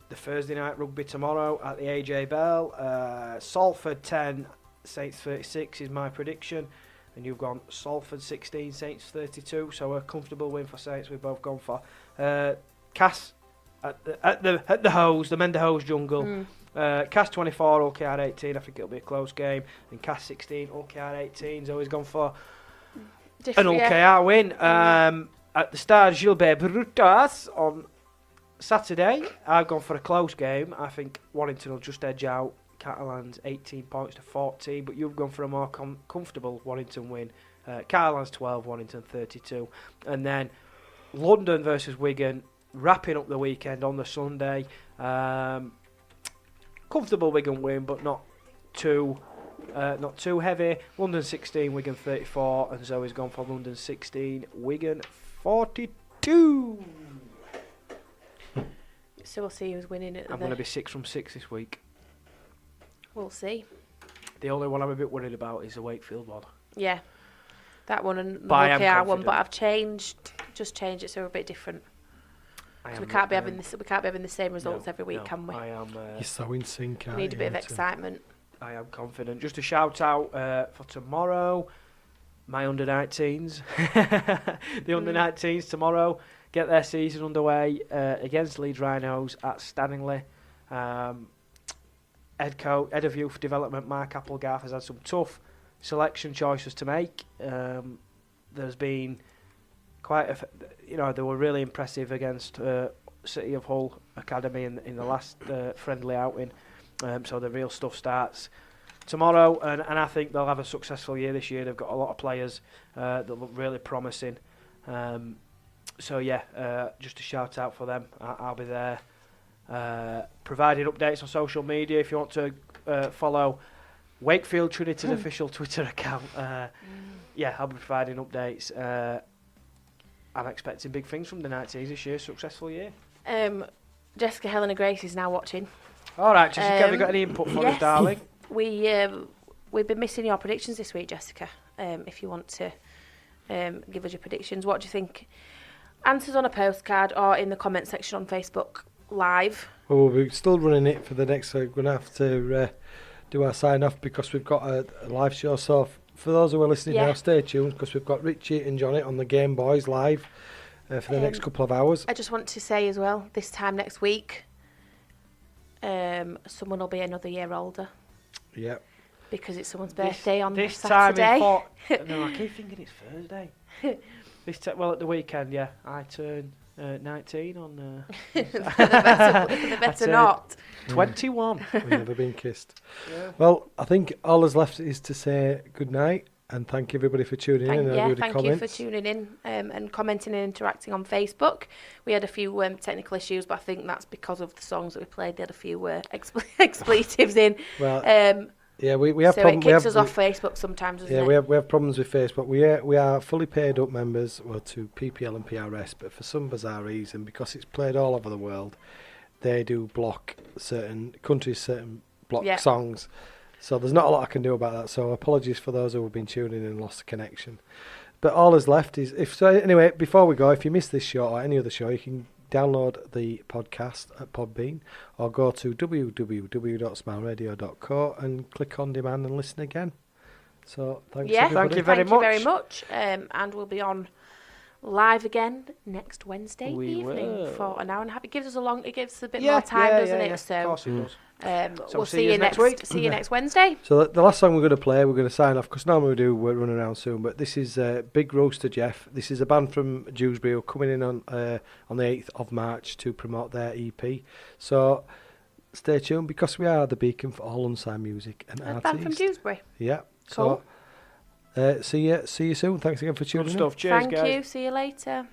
The Thursday night rugby tomorrow at the AJ Bell. Salford 10, Saints 36 is my prediction. And you've gone Salford 16, Saints 32. So a comfortable win for Saints we've both gone for. Cass at the Hose, the Mender Hose Jungle. Cass 24, OKR 18. I think it'll be a close game. And Cass 16, OKR 18. He's always gone for an OKR win. At the Stade Gilbert Brutas on Saturday, I've gone for a close game. I think Warrington will just edge out Catalans 18 points to 14, but you've gone for a more comfortable Warrington win. Catalans 12, Warrington 32. And then London versus Wigan, wrapping up the weekend on the Sunday. Comfortable Wigan win, but not too heavy. London 16, Wigan 34, and Zoe's gone for London 16, Wigan 42. So we'll see who's winning it. I'm going to be 6 from 6 this week. We'll see. The only one I'm a bit worried about is the Wakefield one. Yeah, that one and the But I am OKR one. confident. But I've changed it so we're a bit different. So we can't be having this. We can't be having the same results every week, can we? I am. You're so in sync, We aren't need a you, bit of Anton? excitement. I am confident. Just a shout out for tomorrow, my under 19s. The under 19s tomorrow get their season underway against Leeds Rhinos at Stanley. Head of Youth Development Mark Applegarth has had some tough selection choices to make. There's been quite they were really impressive against City of Hull Academy in the last friendly outing. So the real stuff starts tomorrow, and I think they'll have a successful year this year. They've got a lot of players that look really promising. So yeah, just a shout out for them. I'll be there providing updates on social media. If you want to follow Wakefield Trinity's official Twitter account, yeah, I'll be providing updates. I'm expecting big things from the 19s this year. Successful year. Jessica Helena Grace is now watching. All right, Jessica, have you got any input for us, darling? We've been missing your predictions this week, Jessica. If you want to give us your predictions, what do you think? Answers on a postcard or in the comment section on Facebook Live. Well, we're still running it for the next. We're going to have to do our sign off because we've got a live show. So for those who are listening now, stay tuned because we've got Richie and Johnny on the Game Boys live for the next couple of hours. I just want to say as well, this time next week, someone will be another year older. Yeah. Because it's someone's birthday on this Saturday. No, I keep thinking it's Thursday. Well, at the weekend, yeah, I turn 19 on. For the better not. 21. We've never been kissed. Yeah. Well, I think all that's left is to say good night and thank everybody for tuning in. Thank you for tuning in and commenting and interacting on Facebook. We had a few technical issues, but I think that's because of the songs that we played. They had a few expletives in. Well, yeah, we have so problems. it kicks us off Facebook sometimes, doesn't it? Yeah, we have problems with Facebook. We are fully paid up members, well, to PPL and PRS, but for some bizarre reason, because it's played all over the world, they do block certain countries, certain block songs. So there's not a lot I can do about that. So apologies for those who have been tuning in and lost the connection. But all that's left is anyway, before we go, if you missed this show or any other show, you can download the podcast at Podbean or go to www.smileradio.co and click on demand and listen again. So thanks everybody. Thank you very much. And we'll be on live again next Wednesday evening for an hour and a half. It gives us a bit more time, doesn't it? So of course it does. We'll see you next week. See you next Wednesday. So the last song we're going to sign off because normally we're running around soon, but this is Big Roaster Jeff. This is a band from Dewsbury who are coming in on the 8th of March to promote their EP. So stay tuned because we are the beacon for all unsigned music and artists. Band from Dewsbury. Yeah. Cool. So see you soon. Thanks again for tuning in. Good stuff. Cheers, guys. Thank you. See you later.